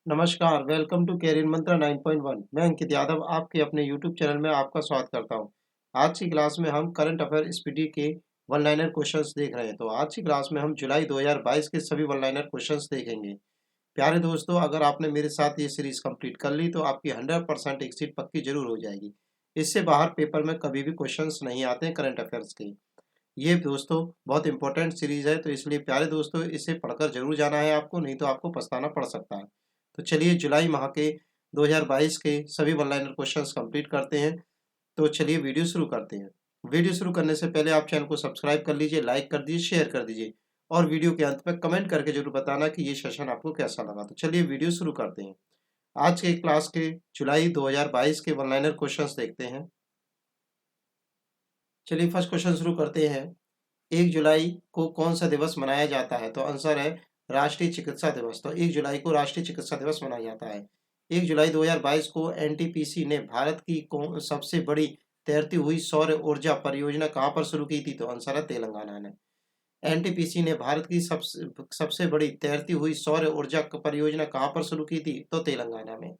नमस्कार, welcome to career मंत्रा 9.1। मैं अंकित यादव आपके अपने यूट्यूब चैनल में आपका स्वागत करता हूं। आज की क्लास में हम करंट अफेयर स्पीडी के वन लाइनर क्वेश्चंस देख रहे हैं। तो आज की क्लास में हम जुलाई 2022 के सभी वन लाइनर क्वेश्चंस देखेंगे। प्यारे दोस्तों, अगर आपने मेरे साथ ये सीरीज कंप्लीट कर ली तो आपकी 100% एक सीट पक्की जरूर हो जाएगी। इससे बाहर पेपर में कभी भी क्वेश्चंस नहीं आते हैं करंट अफेयर्स के। ये दोस्तों बहुत इंपॉर्टेंट सीरीज है, तो इसलिए प्यारे दोस्तों इसे पढ़कर जरूर जाना है आपको, नहीं तो आपको पछताना पड़ सकता है। तो चलिए जुलाई माह के 2022 के सभी वन लाइनर क्वेश्चंस कंप्लीट करते हैं। तो चलिए वीडियो शुरू करते हैं। वीडियो शुरू करने से पहले आप चैनल को सब्सक्राइब कर लीजिए, लाइक कर दीजिए, शेयर कर दीजिए और वीडियो के अंत में कमेंट करके जरूर बताना कि ये सेशन आपको कैसा लगा। तो चलिए वीडियो शुरू करते हैं। आज के क्लास के जुलाई 2022 के वन लाइनर क्वेश्चंस देखते हैं। चलिए फर्स्ट क्वेश्चन शुरू करते हैं। 1 जुलाई को कौन सा दिवस मनाया जाता है? तो आंसर है राष्ट्रीय चिकित्सा दिवस। तो 1 जुलाई को राष्ट्रीय चिकित्सा दिवस मनाया जाता है। 1 जुलाई 2022 को एनटीपीसी ने भारत की सबसे बड़ी तैरती हुई सौर ऊर्जा परियोजना कहाँ पर शुरू की थी? तो आंसर है तेलंगाना ने। एनटीपीसी ने भारत की सबसे बड़ी तैरती हुई सौर ऊर्जा परियोजना कहाँ पर शुरू की थी? तो तेलंगाना में।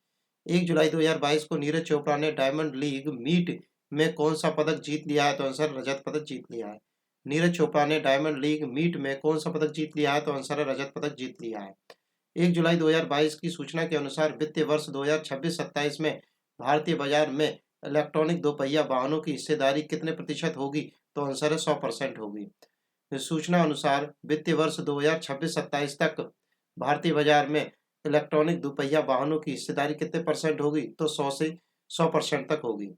1 जुलाई 2022 को नीरज चोपड़ा ने डायमंड लीग मीट में कौन सा पदक जीत लिया है? तो आंसर रजत पदक जीत लिया है। नीरज चोपड़ा ने डायमंड लीग मीट में कौन सा पदक जीत लिया है? तो आंसर है रजत पदक जीत लिया है। 1 जुलाई 2022 की सूचना के अनुसार वित्तीय वर्ष 2026-27 में भारतीय बाजार में इलेक्ट्रॉनिक दोपहिया वाहनों की हिस्सेदारी कितने प्रतिशत होगी? तो आंसर है 100% होगी। सूचना अनुसार वित्तीय वर्ष 2026-27 तक भारतीय बाजार में इलेक्ट्रॉनिक दोपहिया वाहनों की हिस्सेदारी कितने परसेंट होगी? तो 100 से 100% तक होगी।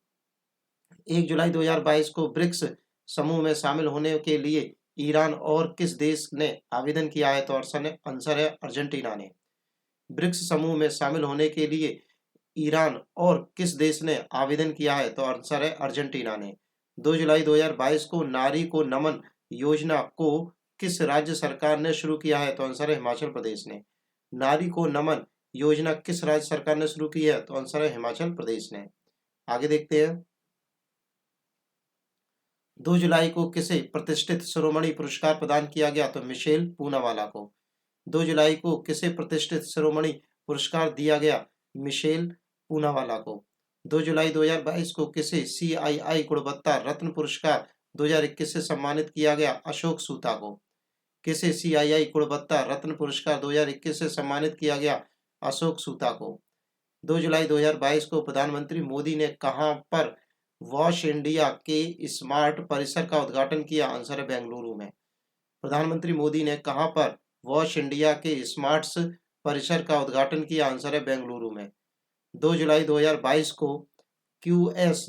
1 जुलाई 2022 को ब्रिक्स समूह में शामिल होने के लिए ईरान और किस देश ने आवेदन किया है? तो आंसर है अर्जेंटीना ने। ब्रिक्स समूह में शामिल होने के लिए ईरान और किस देश ने आवेदन किया है? तो आंसर है अर्जेंटीना ने। 2 जुलाई 2022 को नारी को नमन योजना को किस राज्य सरकार ने शुरू किया है? तो आंसर है हिमाचल प्रदेश ने। नारी को नमन योजना किस राज्य सरकार ने शुरू की है? तो आंसर है हिमाचल प्रदेश ने। आगे देखते हैं। 2 जुलाई को किसे प्रतिष्ठित शिरोमणि पुरस्कार प्रदान किया गया? तो मिशेल पूनावाला को। 2 जुलाई को किसे प्रतिष्ठित शिरोमणि पुरस्कार दिया गया? मिशेल पूनावाला को। 2 जुलाई 2022 को किसे सीआईआई गुणवत्ता रत्न पुरस्कार 2021 से सम्मानित किया गया? अशोक सूता को। किसे सीआईआई गुणवत्ता रत्न पुरस्कार 2021 से सम्मानित किया गया? अशोक सूता को। 2 जुलाई 2022 को प्रधानमंत्री मोदी ने कहां पर वॉश इंडिया के स्मार्ट परिसर का उद्घाटन किया? आंसर है बेंगलुरु में। प्रधानमंत्री मोदी ने कहां पर वॉश इंडिया के स्मार्ट परिसर का उद्घाटन किया? आंसर है बेंगलुरु में। 2 जुलाई 2022 को क्यूएस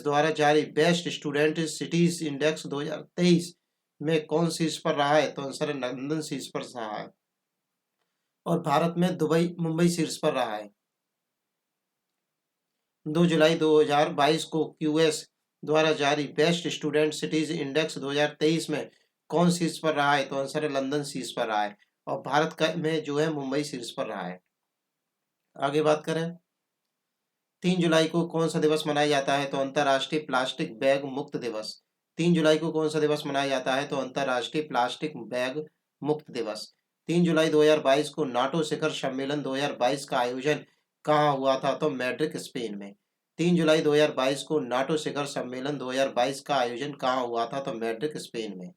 द्वारा जारी बेस्ट स्टूडेंट सिटीज इंडेक्स 2023 में कौन शीर्ष पर रहा है? तो आंसर है लंदन शीर्ष पर रहा है और भारत में दुबई मुंबई शीर्ष पर रहा है। 2 जुलाई 2022 को क्यूएस द्वारा जारी बेस्ट स्टूडेंट सिटीज इंडेक्स 2023 में कौन शीर्ष पर रहा है? तो आंसर है लंदन शीर्ष पर रहा है और भारत का में जो है मुंबई शीर्ष पर रहा है। आगे बात करें। 3 जुलाई को कौन सा दिवस मनाया जाता है? तो अंतर्राष्ट्रीय प्लास्टिक बैग मुक्त दिवस। 3 जुलाई को कौन सा दिवस मनाया जाता है? तो अंतर्राष्ट्रीय प्लास्टिक बैग मुक्त दिवस। 3 जुलाई 2022 को नाटो शिखर सम्मेलन 2022 का आयोजन कहाँ हुआ था? तो मैड्रिड स्पेन में। 3 जुलाई 2022 को नाटो शिखर सम्मेलन 2022 का आयोजन कहाँ हुआ था? तो मैड्रिड स्पेन में।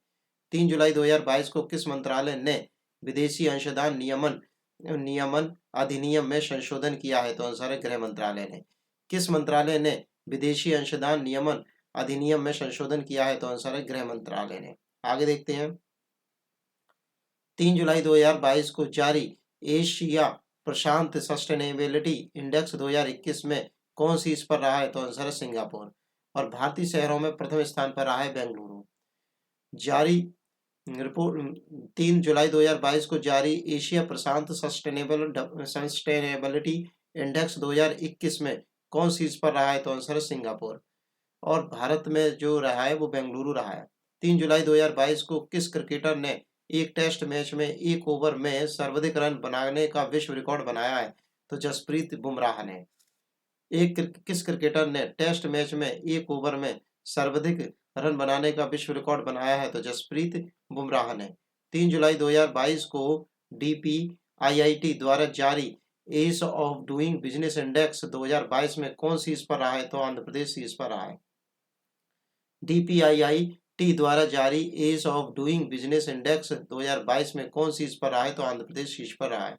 3 जुलाई 2022 को किस मंत्रालय ने विदेशी अंशदान नियमन नियमन अधिनियम में संशोधन किया है? तो आंसर है गृह मंत्रालय ने। किस मंत्रालय ने विदेशी अंशदान नियमन अधिनियम में संशोधन किया है? तो आंसर है गृह मंत्रालय ने। आगे देखते हैं। 3 जुलाई 2022 को जारी एशिया प्रशांत सस्टेनेबिलिटी इंडेक्स 2021 में कौन सी इस पर रहा है? तो आंसर है सिंगापुर और भारतीय शहरों में प्रथम स्थान पर रहा है बेंगलुरु। जारी रिपोर्ट 3 जुलाई 2022 को जारी एशिया प्रशांत सस्टेनेबिलिटी इंडेक्स 2021 में कौन शीर्ष पर रहा है? तो आंसर है सिंगापुर और भारत में जो रहा है वो बेंगलुरु रहा है। 3 जुलाई 2022 को किस क्रिकेटर ने एक टेस्ट मैच में एक ओवर में सर्वाधिक रन बनाने का विश्व रिकॉर्ड बनाया है? तो जसप्रीत बुमराह ने। किस क्रिकेटर ने टेस्ट मैच में एक ओवर में सर्वाधिक रन बनाने का विश्व रिकॉर्ड बनाया है? तो जसप्रीत बुमराह ने। 3 जुलाई 2022 को IIT द्वारा जारी ease of doing business index 2022 में कौन शीर्ष पर रहा है? तो आंध्र प्रदेश शीर्ष पर रहा है। DPIIT द्वारा जारी ease of doing business index 2022 में कौन शीर्ष पर रहा है? तो आंध्र प्रदेश शीर्ष पर रहा है।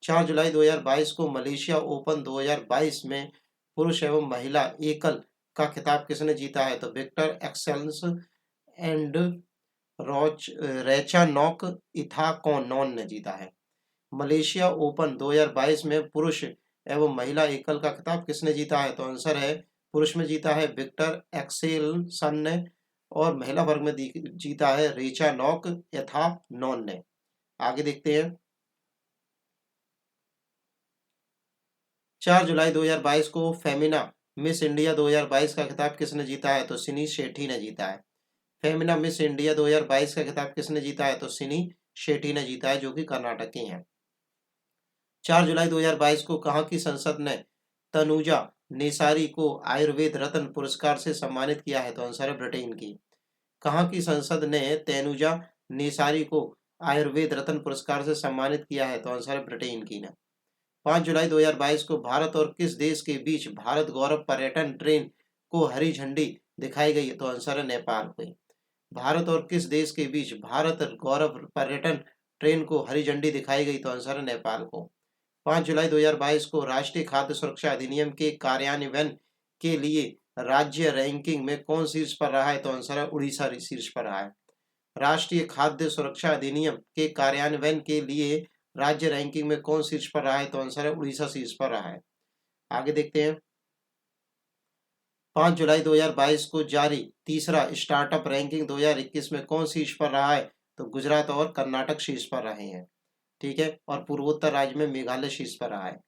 4 जुलाई 2022 को मलेशिया ओपन 2022 में पुरुष एवं महिला एकल का खिताब किसने जीता है? तो विक्टर एक्सेल्स एंड रेचानोक इथाकोनॉन ने जीता है। मलेशिया ओपन 2022 में पुरुष एवं महिला एकल का खिताब किसने जीता है? तो आंसर है पुरुष में जीता है विक्टर एक्सेल्सन ने, और महिला वर्ग में जीता है रेचानोक इथानॉन ने। आगे देखते हैं। 4 जुलाई 2022 को फेमिना मिस इंडिया 2022 का खिताब किसने जीता है? तो सिनी शेट्टी ने जीता है। फेमिना मिस इंडिया 2022 का खिताब किसने जीता है? तो सिनी शेट्टी ने जीता है, जो कि कर्नाटक की हैं। 4 जुलाई 2022 को कहाँ की संसद ने तनुजा नेसारी को आयुर्वेद रत्न पुरस्कार से सम्मानित किया है? तो आंसर है ब्रिटेन की। कहाँ की संसद ने तनुजा नेसारी को आयुर्वेद रत्न पुरस्कार से सम्मानित किया है? तो आंसर है ब्रिटेन की ने। 5 जुलाई 2022 को भारत और किस देश के बीच भारत गौरव पर्यटन ट्रेन को हरी झंडी दिखाई गई? तो आंसर है नेपाल को। भारत और किस देश के बीच भारत गौरव पर्यटन ट्रेन को हरी झंडी दिखाई गई? तो आंसर है नेपाल को। 5 जुलाई 2022 को राष्ट्रीय खाद्य सुरक्षा अधिनियम के कार्यान्वयन के लिए राज्य रैंकिंग में कौन शीर्ष पर रहा है? तो आंसर है उड़ीसा शीर्ष पर रहा है। राष्ट्रीय खाद्य सुरक्षा अधिनियम के कार्यान्वयन के लिए राज्य रैंकिंग में कौन शीर्ष पर रहा है? तो आंसर है उड़ीसा शीर्ष पर रहा है। आगे देखते हैं। 5 जुलाई 2022 को जारी तीसरा स्टार्टअप रैंकिंग 2021 में कौन शीर्ष पर रहा है? तो गुजरात और कर्नाटक शीर्ष पर रहे हैं। ठीक है, और पूर्वोत्तर राज्य में मेघालय शीर्ष पर रहा है।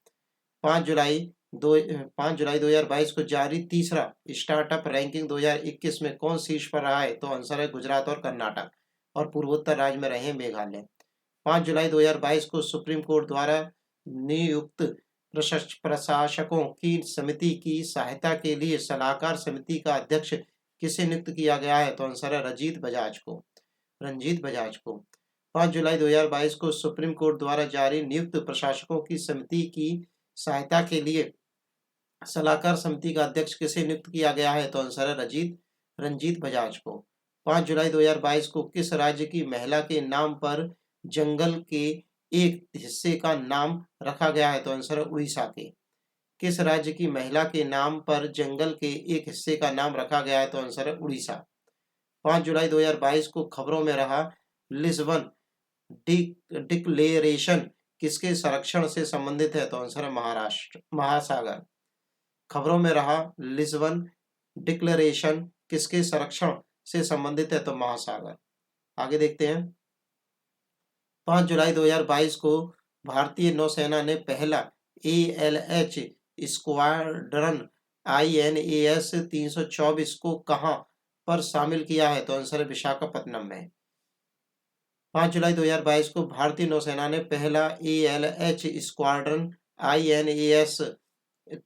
5 जुलाई 2022 को जारी तीसरा स्टार्टअप रैंकिंग 2021 में कौन शीर्ष पर रहा है? तो आंसर है गुजरात और कर्नाटक, और पूर्वोत्तर राज्य में रहे मेघालय। 5 जुलाई 2022 को सुप्रीम कोर्ट द्वारा नियुक्त प्रशासकों की समिति की सहायता के लिए सलाहकार समिति का अध्यक्ष किसे नियुक्त किया गया है? तो आंसर है रंजीत बजाज को। 5 जुलाई 2022 को सुप्रीम कोर्ट द्वारा जारी नियुक्त प्रशासकों की समिति की सहायता के लिए सलाहकार समिति का अध्यक्ष किसे नियुक्त किया गया है? तो आंसर है रंजीत बजाज को। 5 जुलाई 2022 को किस राज्य की महिला के नाम पर जंगल के एक हिस्से का नाम रखा गया है? तो आंसर है उड़ीसा के। किस राज्य की महिला के नाम पर जंगल के एक हिस्से का नाम रखा गया है? तो आंसर है उड़ीसा। 5 जुलाई 2022 को खबरों में रहा लिस्बन डिक्लेरेशन किसके संरक्षण से संबंधित है? तो आंसर है महासागर। खबरों में रहा लिस्बन डिक्लेरेशन किसके संरक्षण से संबंधित है? तो महासागर। आगे देखते हैं। 5 जुलाई 2022 को भारतीय नौसेना ने पहला ALH स्क्वाड्रन INAS 324 को कहां पर शामिल किया है? तो आंसर है विशाखापत्तनम में। 5 जुलाई 2022 को भारतीय नौसेना ने पहला ALH स्क्वाड्रन INAS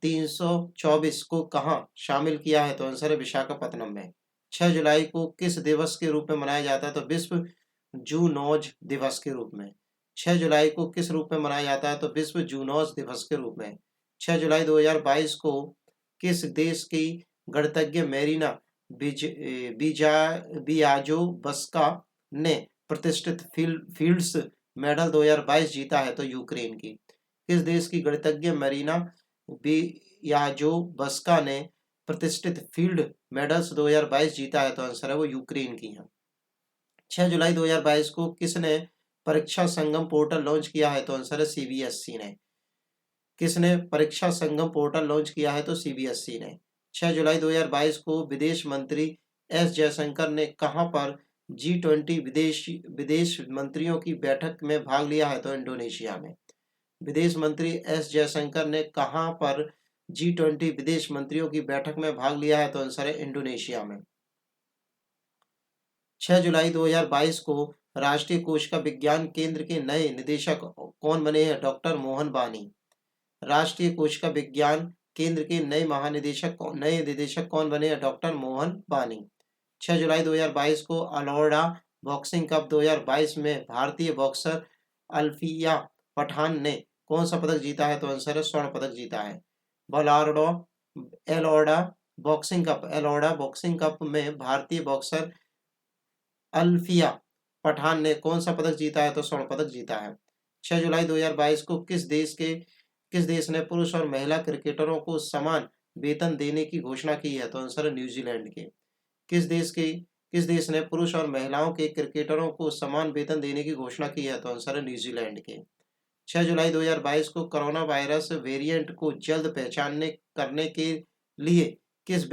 324 को कहां शामिल किया है? तो आंसर है विशाखापत्तनम में। 6 जुलाई को किस दिवस के रूप में मनाया जाता है? तो विश्व जूनोज दिवस के रूप में। 6 जुलाई को किस रूप में मनाया जाता है? तो विश्व जूनोज दिवस के रूप में। 6 जुलाई 2022 को किस देश की गणतज्ञ मेरीना बियाजो बस्का ने प्रतिष्ठित फील्ड्स मेडल 2022 जीता है? तो यूक्रेन की। किस देश की गणतज्ञ मेरीना बियाजो बस्का ने प्रतिष्ठित फील्ड मेडल्स 2022 जीता है? तो आंसर है वो यूक्रेन की है। 6 जुलाई 2022 को किसने परीक्षा संगम पोर्टल लॉन्च किया है? तो आंसर है CBSE ने। किसने परीक्षा संगम पोर्टल लॉन्च किया है? तो CBSE ने। 6 जुलाई 2022 को विदेश मंत्री S जयशंकर ने कहां पर G20 विदेश मंत्रियों की बैठक में भाग लिया है? तो इंडोनेशिया में। विदेश मंत्री S जयशंकर ने कहां पर G20 विदेश मंत्रियों की बैठक में भाग लिया है? तो आंसर है इंडोनेशिया में। 6 जुलाई 2022 को राष्ट्रीय कोशिका विज्ञान केंद्र के नए निदेशक कौन बने हैं? डॉक्टर मोहन बानी। राष्ट्रीय कोशिका विज्ञान केंद्र के नए निदेशक कौन बने हैं? डॉक्टर मोहन बानी। 6 जुलाई 2022 को अलोड़ा बॉक्सिंग कप 2022 में भारतीय बॉक्सर अल्फिया पठान ने कौन सा पदक जीता है? तो आंसर है स्वर्ण पदक जीता है। बलार्डो एलोर्डा बॉक्सिंग कप में भारतीय बॉक्सर अल्फिया पठान ने कौन सा पदक जीता है? तो स्वर्ण पदक जीता है। 6 जुलाई 2022 को किस देश ने पुरुष और महिला क्रिकेटरों को समान वेतन देने की घोषणा की है? तो आंसर है न्यूजीलैंड के। किस देश ने पुरुष और महिलाओं के क्रिकेटरों को समान वेतन देने की घोषणा की है? तो आंसर है न्यूजीलैंड के। 6 जुलाई 2022 को कोरोना वायरस वेरिएंट को जल्द पहचानने करने के लिए किस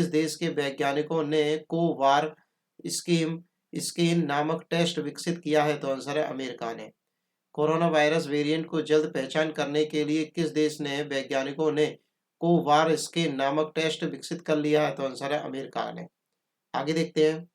देश के वैज्ञानिकों ने कोवार स्कीम स्किन नामक टेस्ट विकसित किया है? तो आंसर है अमेरिका ने। कोरोना वायरस वेरिएंट को जल्द पहचान करने के लिए किस देश ने वैज्ञानिकों ने कोवार स्किन नामक टेस्ट विकसित कर लिया है? तो आंसर है अमेरिका ने। आगे देखते हैं।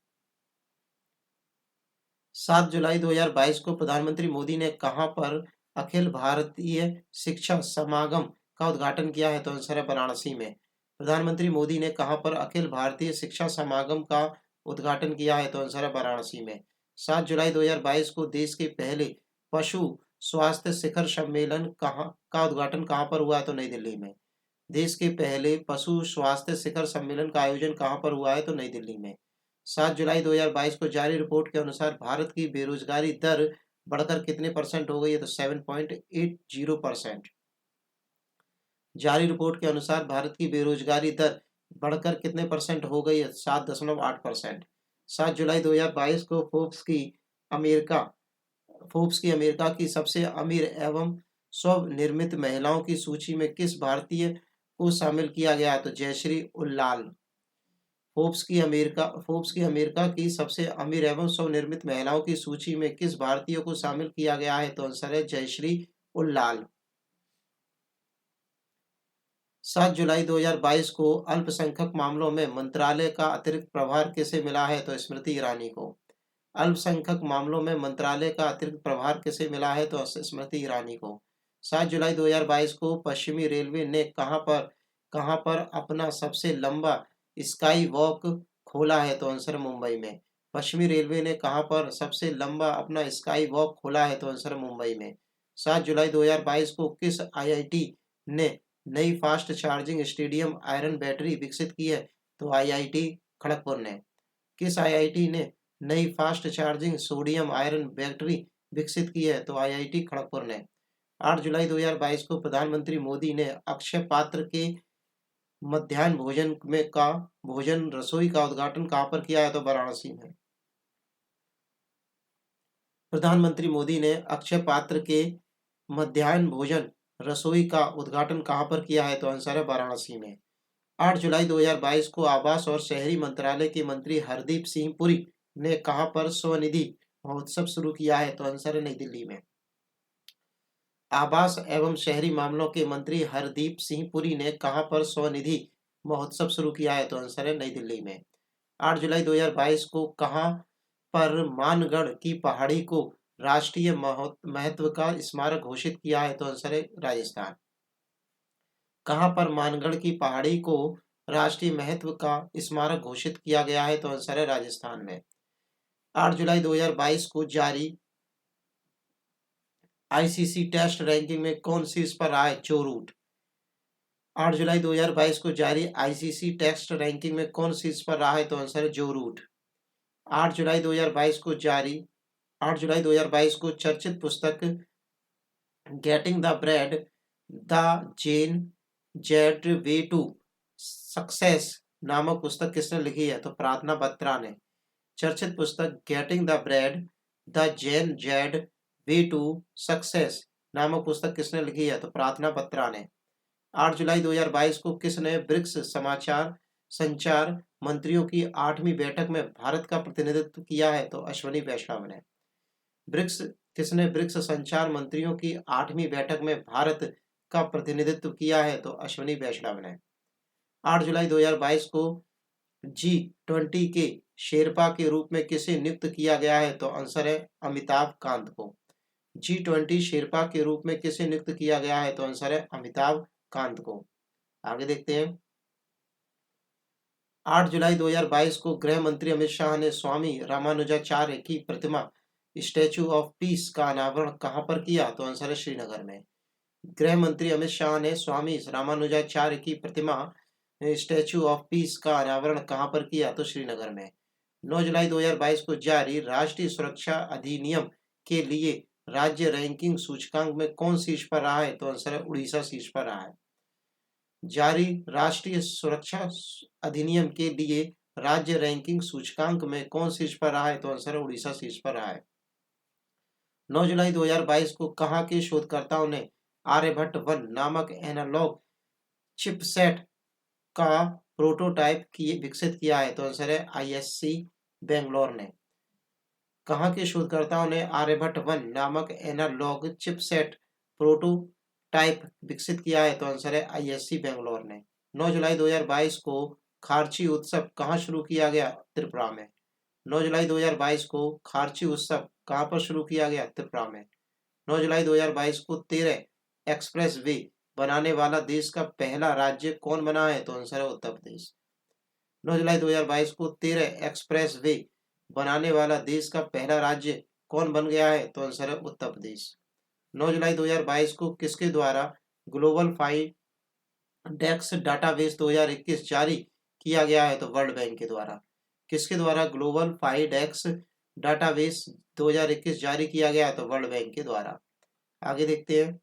7 जुलाई 2022 को प्रधानमंत्री मोदी ने कहां पर अखिल भारतीय शिक्षा समागम का उद्घाटन किया है? तो आंसर है वाराणसी में। प्रधानमंत्री मोदी ने कहां पर अखिल भारतीय शिक्षा समागम का उद्घाटन किया है? तो आंसर है वाराणसी में। 7 जुलाई 2022 को देश के पहले पशु स्वास्थ्य शिखर सम्मेलन का उद्घाटन कहां पर हुआ है? तो नई दिल्ली में। देश के पहले पशु स्वास्थ्य शिखर सम्मेलन का आयोजन कहां पर हुआ है? तो नई दिल्ली में। 7 जुलाई 2022 को जारी रिपोर्ट के अनुसार भारत की बेरोजगारी दर बढ़कर कितने परसेंट हो गई है? तो 7.80%। जारी रिपोर्ट के अनुसार भारत की बेरोजगारी दर बढ़कर कितने परसेंट हो गई है? 7.8%। 7 जुलाई 2022 को अमेरिका फोर्ब्स की अमेरिका की सबसे अमीर एवं स्वनिर्मित महिलाओं की सूची में किस भारतीय को शामिल किया गया? तो जयश्री उल्लाल। फोर्ब्स की अमेरिका की सबसे अमीर एवं स्वनिर्मित महिलाओं की सूची में किस भारतीय को शामिल किया गया है? तो आंसर है जयश्री उल्लाल। 7 जुलाई 2022 को अल्पसंख्यक मामलों में मंत्रालय का अतिरिक्त प्रभार किसे मिला है? तो स्मृति ईरानी को। अल्पसंख्यक मामलों में मंत्रालय का अतिरिक्त प्रभार किसे मिला है? तो स्मृति ईरानी को। 7 जुलाई 2022 को पश्चिमी रेलवे ने कहां पर अपना सबसे लंबा स्काई वॉक खोला है? तो आंसर मुंबई में। पश्चिमी रेलवे ने कहां पर सबसे लंबा अपना स्काई वॉक खोला है? तो आंसर मुंबई में। 7 जुलाई 2022 को किस आईआईटी ने नई fast charging stadium iron battery विकसित की है? तो आईआईटी खड़गपुर ने। किस आईआईटी ने नई fast charging sodium iron battery विकसित की है? तो आईआईटी खड़गपुर ने। 8 जुलाई 2022 को प्रधानमंत्री मोदी ने अक्षय पात्र के मध्याह्न भोजन रसोई का उद्घाटन कहां पर किया है? तो वाराणसी में। प्रधानमंत्री मोदी ने अक्षय पात्र के मध्याह्न भोजन रसोई का उद्घाटन कहां पर किया है? तो आंसर है वाराणसी में। 8 जुलाई 2022 को आवास और शहरी मंत्रालय के मंत्री हरदीप सिंह पुरी ने कहां पर स्वनिधि महोत्सव शुरू किया है? तो आंसर है नई दिल्ली में। आवास एवं शहरी मामलों के मंत्री हरदीप सिंह पुरी ने कहां पर स्वनिधि महोत्सव शुरू किया है? तो आंसर है नई दिल्ली में। 8 जुलाई 2022 को कहां पर मानगढ़ की पहाड़ी को राष्ट्रीय महत्व का स्मारक घोषित किया है? तो आंसर है राजस्थान। कहां पर मानगढ़ की पहाड़ी को राष्ट्रीय महत्व का स्मारक घोषित किया गया है? तो आंसर है राजस्थान में। 8 जुलाई 2022 को जारी आईसीसी टेस्ट रैंकिंग में कौन शीर्ष पर रहा है? जो रूट। 8 जुलाई 2022 को जारी आईसीसी टेस्ट रैंकिंग में कौन शीर्ष पर रहा है? तो आंसर है जो रूट। 8 जुलाई 2022 को जारी 8 जुलाई 2022 को चर्चित पुस्तक getting the bread the gen Z way to success नामक पुस्तक किसने लिखी है? तो प्रार्थना बत्रा ने। चर्चित पुस्तक getting the bread the gen Z way to success नामक पुस्तक किसने लिखी है? तो प्रार्थना बत्रा ने। 8 जुलाई 2022 को किसने ब्रिक्स संचार मंत्रियों की 8वीं बैठक में भारत का प्रतिनिधित्व किया है? तो अश्वनी वैष्णव ने। किसने ब्रिक्स संचार मंत्रियों की 8वीं बैठक में भारत का प्रतिनिधित्व किया है? तो अश्वनी वैष्णव ने। 8 जुलाई 2022 को G20 के शेरपा के रूप में किसे नियुक्त किया गया है? तो आंसर है अमिताभ कांत को। G20 शेरपा के रूप में किसे नियुक्त किया गया है? तो आंसर है अमिताभ कांत को। आगे देखते हैं। 8 जुलाई 2022 को गृह मंत्री अमित शाह ने स्वामी रामानुजाचार्य की प्रतिमा स्टैचू ऑफ पीस का अनावरण कहाँ पर किया? तो आंसर है श्रीनगर में। गृह मंत्री अमित शाह ने स्वामी रामानुजाचार्य की प्रतिमा स्टैचू ऑफ पीस का अनावरण कहाँ पर किया? तो श्रीनगर में। 9 जुलाई 2022 को जारी राष्ट्रीय सुरक्षा अधिनियम के लिए राज्य रैंकिंग सूचकांक में कौन शीर्ष पर रहा है? तो आंसर है उड़ीसा शीर्ष पर रहा है। जारी राष्ट्रीय सुरक्षा अधिनियम के लिए राज्य रैंकिंग सूचकांक में कौन शीर्ष पर रहा है? तो आंसर है उड़ीसा शीर्ष पर रहा है। 9 जुलाई 2022 को कहाँ के शोधकर्ताओं ने आर्यभट्ट 1 नामक एनालॉग चिपसेट का प्रोटोटाइप विकसित किया है? तो आंसर है आईएससी बेंगलोर ने। कहाँ के शोधकर्ताओं ने आर्यभट्ट 1 नामक एनालॉग चिपसेट प्रोटोटाइप विकसित किया है? तो आंसर है आईएससी बेंगलोर ने। 9 जुलाई 2022 को खारची उत्सव कहाँ शुरू किया गया? त्रिपुरा में। 9 जुलाई 2022 को खारची उत्सव कहाँ पर शुरू किया गया? त्रिपुरा में। 9 जुलाई 2022 को 13 एक्सप्रेस वे बनाने वाला देश का पहला राज्य कौन बना है? तो आंसर है उत्तर प्रदेश। 9 जुलाई 2022 को 13 एक्सप्रेस वे बनाने वाला देश का पहला राज्य कौन बन गया है? तो आंसर है उत्तर प्रदेश। 9 जुलाई 2022 को किसके द्वारा ग्लोबल फाइडेक्स डाटाबेस 2021 जारी किया गया है? तो वर्ल्ड बैंक के द्वारा। किसके द्वारा ग्लोबल फाइडेक्स डाटाबेस 2021 जारी किया गया है? तो वर्ल्ड बैंक के द्वारा। आगे देखते हैं।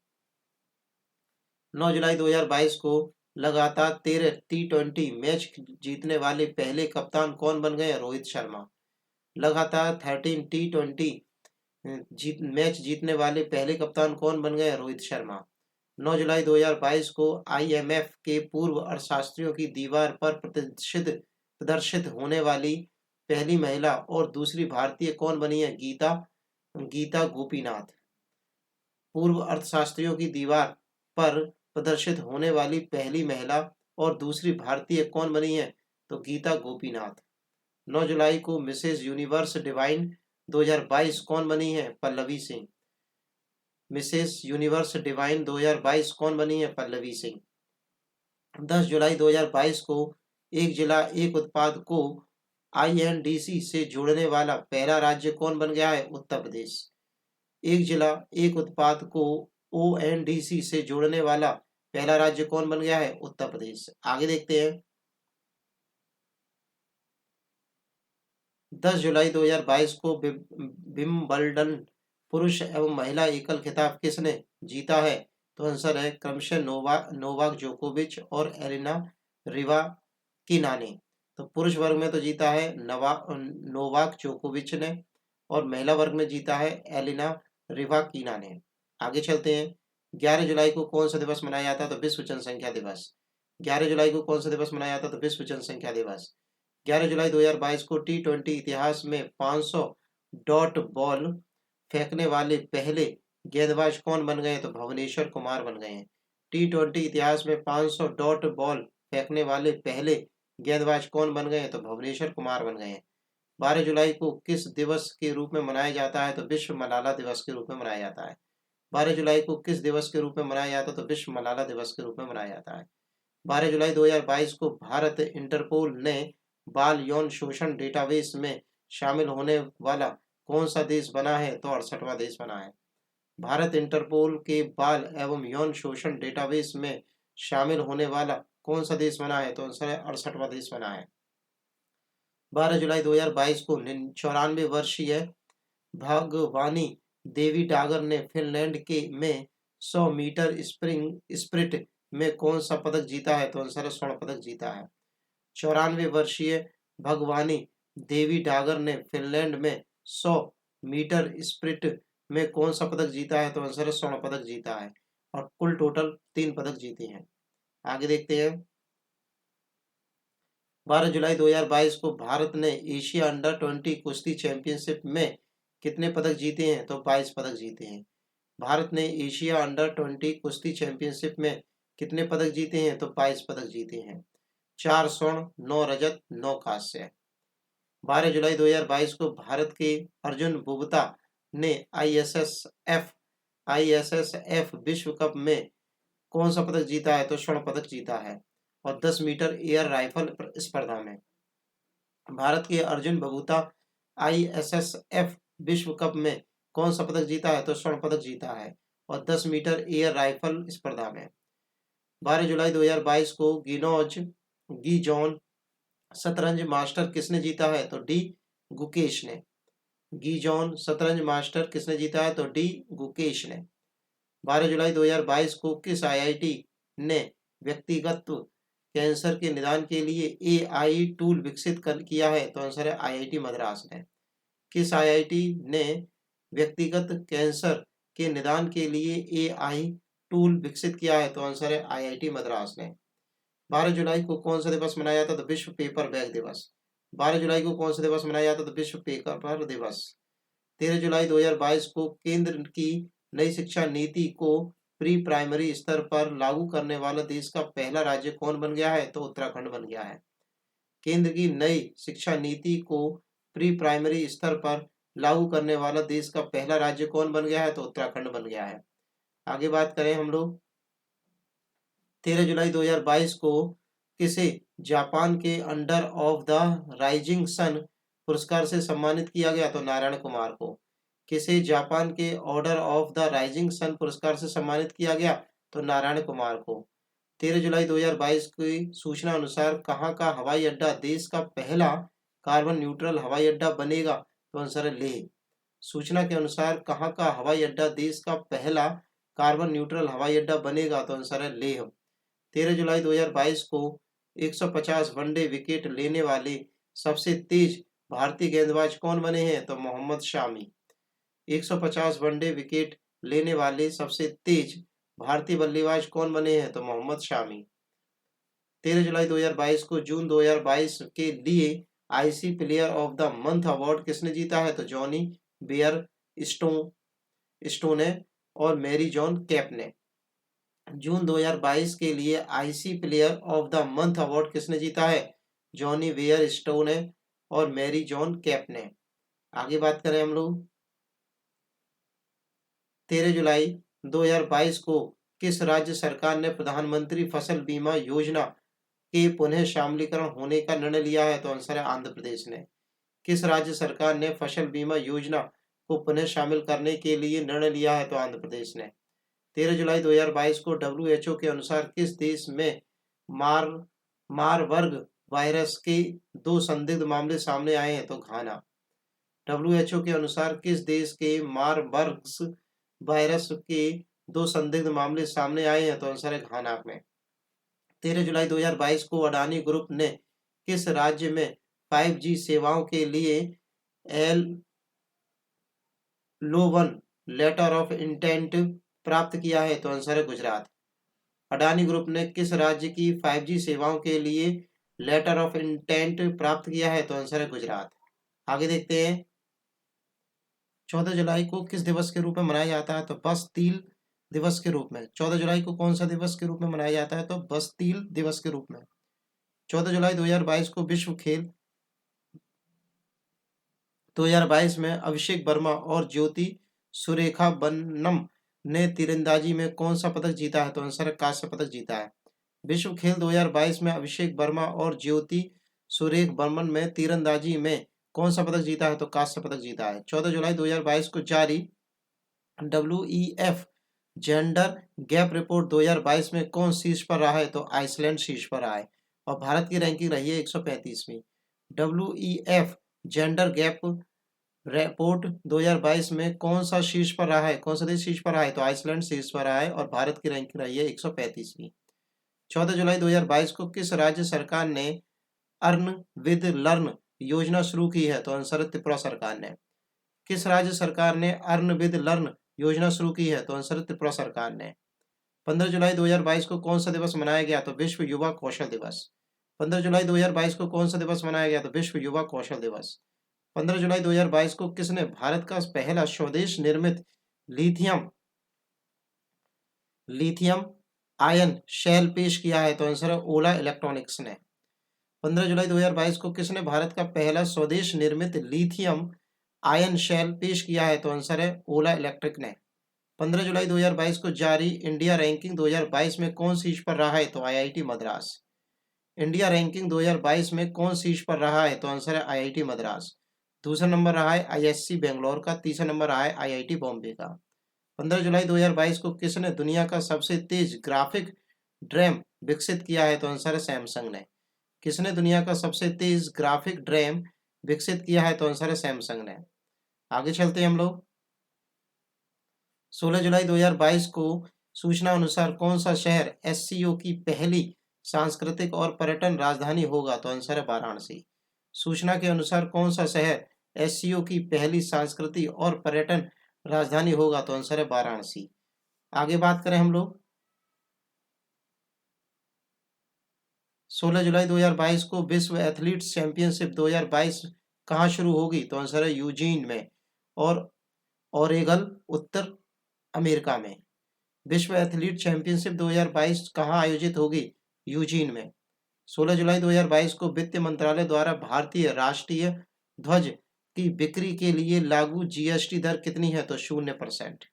9 जुलाई 2022 को लगातार 13 T20 मैच जीतने वाले पहले कप्तान कौन बन गए? रोहित शर्मा। लगातार 13 T20 मैच जीतने वाले पहले कप्तान कौन बन गए? रोहित शर्मा। 9 जुलाई 2022 को IMF के पूर्व अर्थशास्त्रियों की दीवार पर प्रदर्शित होने वाली पहली महिला और दूसरी भारतीय कौन बनी है? गीता गोपीनाथ। पूर्व अर्थशास्त्रियों की दीवार पर प्रदर्शित होने वाली पहली महिला और दूसरी भारतीय कौन बनी है? तो गीता गोपीनाथ। 9 जुलाई को मिसेस यूनिवर्स डिवाइन 2022 कौन बनी है? Pallavi Singh. Mrs universe divine 2022 कौन बनी है? पल्लवी सिंह। 10 जुलाई 2022 को एक जिला एक उत्पाद को INDC से जोड़ने वाला पहला राज्य कौन बन गया है? उत्तर प्रदेश। एक जिला एक उत्पाद को ONDC से जोड़ने वाला पहला राज्य कौन बन गया है? उत्तर प्रदेश। आगे देखते हैं। 10 जुलाई 2022 को विंबलडन पुरुष एवं महिला एकल खिताब किसने जीता है? तो आंसर है क्रमशः नोवाक जोकोविच और एलिना रिवाकिना ने। तो पुरुष वर्ग में तो जीता है नोवाक जोकोविच ने और महिला वर्ग में जीता है एलिना रिवाकिना ने। आगे चलते हैं। 11 जुलाई को कौन सा दिवस मनाया जाता है? तो विश्व जनसंख्या दिवस। 11 जुलाई को कौन सा दिवस मनाया जाता है? तो विश्व जनसंख्या दिवस। 11 जुलाई 2022 को T20 इतिहास में 500 डॉट बॉल फेंकने वाले पहले गेंदबाज कौन बन गए? तो भुवनेश्वर कुमार बन गए हैं। T20 इतिहास में 500 डॉट बॉल फेंकने वाले पहले गेंदबाज कौन बन गए? तो भुवनेश्वर कुमार बन गए हैं। 12 जुलाई को किस दिवस के रूप में मनाया जाता है? तो विश्व मलाला दिवस के रूप में मनाया जाता है। 12 जुलाई को किस दिवस के रूप में मनाया जाता है? तो विश्व मलाला दिवस के रूप में मनाया जाता है। 12 जुलाई 2022 को भारत इंटरपोल ने बाल यौन शोषण डेटाबेस में शामिल होने वाला कौन सा देश बना है? तो 68वां देश बना है। भारत इंटरपोल के बाल एवं यौन शोषण डेटाबेस में शामिल होने वाला कौन सा देश बना है? तो आंसर है 68वां देश बना है। 12 जुलाई 2022 को 94 वर्षीय भगवानी देवी डागर ने फिनलैंड में 100 मीटर स्प्रिंट में कौन सा पदक जीता है? तो आंसर है स्वर्ण पदक जीता है। 94 वर्षीय भगवानी देवी डागर ने फिनलैंड में 100 मीटर स्प्रिंट में कौन सा पदक जीता है? तो आंसर है स्वर्ण पदक जीता है और कुल टोटल 3 पदक जीते हैं। आगे देखते हैं। 12 जुलाई 2022 को भारत ने एशिया अंडर 20 कुश्ती चैंपियनशिप में कितने पदक जीते हैं? तो 22 पदक जीते हैं। भारत ने एशिया अंडर 20 कुश्ती चैंपियनशिप में कितने पदक जीते हैं? तो 22 पदक जीते हैं। 4 स्वर्ण, 9 रजत, 9 कांस्य। 12 जुलाई 2022 को भारत के अर्जुन बुबता ने ISSF विश्व कप में कौन सा पदक जीता है? तो स्वर्ण पदक जीता है और 10 मीटर एयर राइफल स्पर्धा में। भारत के अर्जुन बबूता ISSF विश्व कप में कौन सा पदक जीता है? तो स्वर्ण पदक जीता है। और 10 मीटर एयर राइफल स्पर्धा में 12 जुलाई 2022 को गी जॉन शतरंज मास्टर किसने जीता है? तो डी गुकेश ने। गी जॉन शतरंज मास्टर किसने जीता है? तो डी गुकेश ने। 12 जुलाई 2022 को किस आईआईटी ने व्यक्तिगत कैंसर के निदान के लिए एआई टूल विकसित किया है? तो आंसर है आईआईटी मद्रास ने। किस आईआईटी ने व्यक्तिगत कैंसर के निदान के लिए एआई टूल विकसित किया है? तो आंसर है आईआईटी मद्रास ने। 12 जुलाई को कौन सा दिवस मनाया जाता है? तो विश्व पेपर बैग दिवस। 12 जुलाई को कौन सा दिवस मनाया जाता है? तो विश्व पेपर दिवस। 13 जुलाई 2022 को केंद्र की नई शिक्षा नीति को प्री प्राइमरी स्तर पर लागू करने वाला देश का पहला राज्य कौन बन गया है? तो उत्तराखंड बन गया है। केंद्र की नई शिक्षा नीति को प्री प्राइमरी स्तर पर लागू करने वाला देश का पहला राज्य कौन बन गया है? तो उत्तराखंड बन गया है। आगे बात करें हम लोग, 13 जुलाई 2022 को किसे जापान के under of the rising sun पुरस्कार से सम्मानित किया गया? तो नारायण कुमार को। किसे जापान के order of the rising sun पुरस्कार से सम्मानित किया गया? तो नारायण कुमार को। 13 जुलाई 2022 की सूचना अनुसार कहाँ का हवाई अड्डा देश का पहला कार्बन न्यूट्रल हवाई अड्डा बनेगा? तो आंसर है लेह। सूचना के अनुसार कहाँ का हवाई अड्डा देश का पहला कार्बन न्यूट्रल हवाई अड्डा बनेगा? तो आंसर है लेह। 13 जुलाई 2022 को 150 वनडे विकेट लेने वाले सबसे तेज भारतीय गेंदबाज कौन बने हैं? तो मोहम्मद शामी। 150 वनडे विकेट लेने वाले सबसे तेज भारतीय बल्लेबाज कौन बने हैं? तो मोहम्मद शामी। 13 जुलाई 2022 को जून 2022 के लिए IC player of the month award किसने जीता है? तो जॉनी बेयर स्टोने और मैरी जॉन कैप ने। जून 2022 के लिए IC player of the month award किसने जीता है? जॉनी वेयर स्टोने और मैरी जॉन कैप ने। आगे बात करें हम लोग, 13 जुलाई 2022 को किस राज्य सरकार ने प्रधानमंत्री फसल बीमा योजना के पुनः शामिलीकरण होने का निर्णय लिया है? तो आंसर है आंध्र प्रदेश ने। किस राज्य सरकार ने फसल बीमा योजना को पुनः शामिल करने के लिए निर्णय लिया है? तो आंध्र प्रदेश ने। 13 जुलाई 2022 को डब्ल्यूएचओ के अनुसार किस देश में मारबर्ग वायरस के 2 संदिग्ध मामले सामने आए हैं? तो घाना। डब्ल्यूएचओ के अनुसार किस देश के मारबर्ग वायरस के 2 संदिग्ध मामले सामने आए हैं? तो आंसर है घाना में। 13 जुलाई 2022 को अडानी ग्रुप ने किस राज्य में 5G सेवाओं के लिए एल लोवन लेटर ऑफ इंटेंट प्राप्त किया है? तो आंसर है गुजरात। अडानी ग्रुप ने किस राज्य की 5G सेवाओं के लिए लेटर ऑफ इंटेंट प्राप्त किया है? तो आंसर है गुजरात। आगे देखते हैं, 14 जुलाई को किस दिवस के रूप में मनाया जाता है? तो बस्तील दिवस के रूप में। 14 जुलाई को कौन सा दिवस के रूप में मनाया जाता है? तो बस्तील दिवस के रूप में। 14 जुलाई 2022 को विश्व खेल 2022 में अभिषेक वर्मा और ज्योति सुरेखा बन्नम ने तीरंदाजी में कौन सा पदक जीता है? तो आंसर है कांस्य पदक जीता है। विश्व खेल 2022 में अभिषेक वर्मा और ज्योति सुरेख बर्मन में तीरंदाजी में कौन सा पदक जीता है? तो कांस्य पदक जीता है। 14 जुलाई 2022 को जारी WEF जेंडर गैप रिपोर्ट 2022 में कौन शीर्ष पर रहा है? तो आइसलैंड शीर्ष पर रहा है और भारत की रैंकिंग रही है 135वीं। WEF जेंडर गैप रिपोर्ट 2022 में कौन सा शीर्ष पर रहा है? कौन सा देश शीर्ष पर रहा है? तो आइसलैंड शीर्ष पर रहा है और भारत की रैंकिंग रही है 135वीं। 14 जुलाई 2022 को किस राज्य सरकार ने अर्न विद लर्न योजना शुरू की है? तो आंसर है त्रिपुरा सरकार ने। किस राज्य सरकार ने अर्न विद लर्न योजना शुरू की है? तो आंसर है त्रिपुरा सरकार ने। 15 जुलाई 2022 को कौन सा दिवस मनाया गया? तो विश्व युवा कौशल दिवस। 15 जुलाई 2022 को कौन सा दिवस मनाया गया? तो विश्व युवा कौशल दिवस। 15 जुलाई 2022 को किसने भारत का पहला स्वदेश निर्मित लिथियम आयन शेल पेश किया है? तो आंसर है ओला इलेक्ट्रॉनिक्स ने। 15 जुलाई 2022 को किसने भारत का पहला स्वदेश निर्मित लिथियम आयन शेल पेश किया है? तो आंसर है ओला इलेक्ट्रिक ने। 15 जुलाई 2022 को जारी इंडिया रैंकिंग 2022 में कौन शीर्ष पर रहा है? तो आईआईटी मद्रास। इंडिया रैंकिंग 2022 में कौन शीर्ष पर रहा है? तो आंसर है आईआईटी मद्रास। दूसरा नंबर रहा है ISC बेंगलोर का, तीसरा नंबर रहा है IIT बॉम्बे का। 15 जुलाई 2022 को किसने दुनिया का सबसे तेज ग्राफिक ड्रैम विकसित किया है? तो आंसर है सैमसंग ने। किसने दुनिया का सबसे तेज ग्राफिक ड्रैम विकसित किया है? तो आंसर है सैमसंग ने। आगे चलते हैं हम लोग। 16 जुलाई 2022 को सूचना अनुसार कौन सा शहर SCO की पहली सांस्कृतिक और पर्यटन राजधानी होगा? तो आंसर है वाराणसी। सूचना के अनुसार कौन सा शहर SCO की पहली सांस्कृतिक और पर्यटन राजधानी होगा? तो आंसर है वाराणसी। आगे बात करें हम लोग। 16 जुलाई 2022 को विश्व एथलीट्स चैंपियनशिप 2022 कहाँ शुरू होगी? तो आंसर है यूजीन में और ओरेगन, उत्तर अमेरिका में। विश्व एथलीट चैंपियनशिप 2022 कहाँ आयोजित होगी? यूजीन में। 16 जुलाई 2022 को वित्त मंत्रालय द्वारा भारतीय राष्ट्रीय ध्वज की बिक्री के लिए लागू GST दर कितनी है? तो 0%।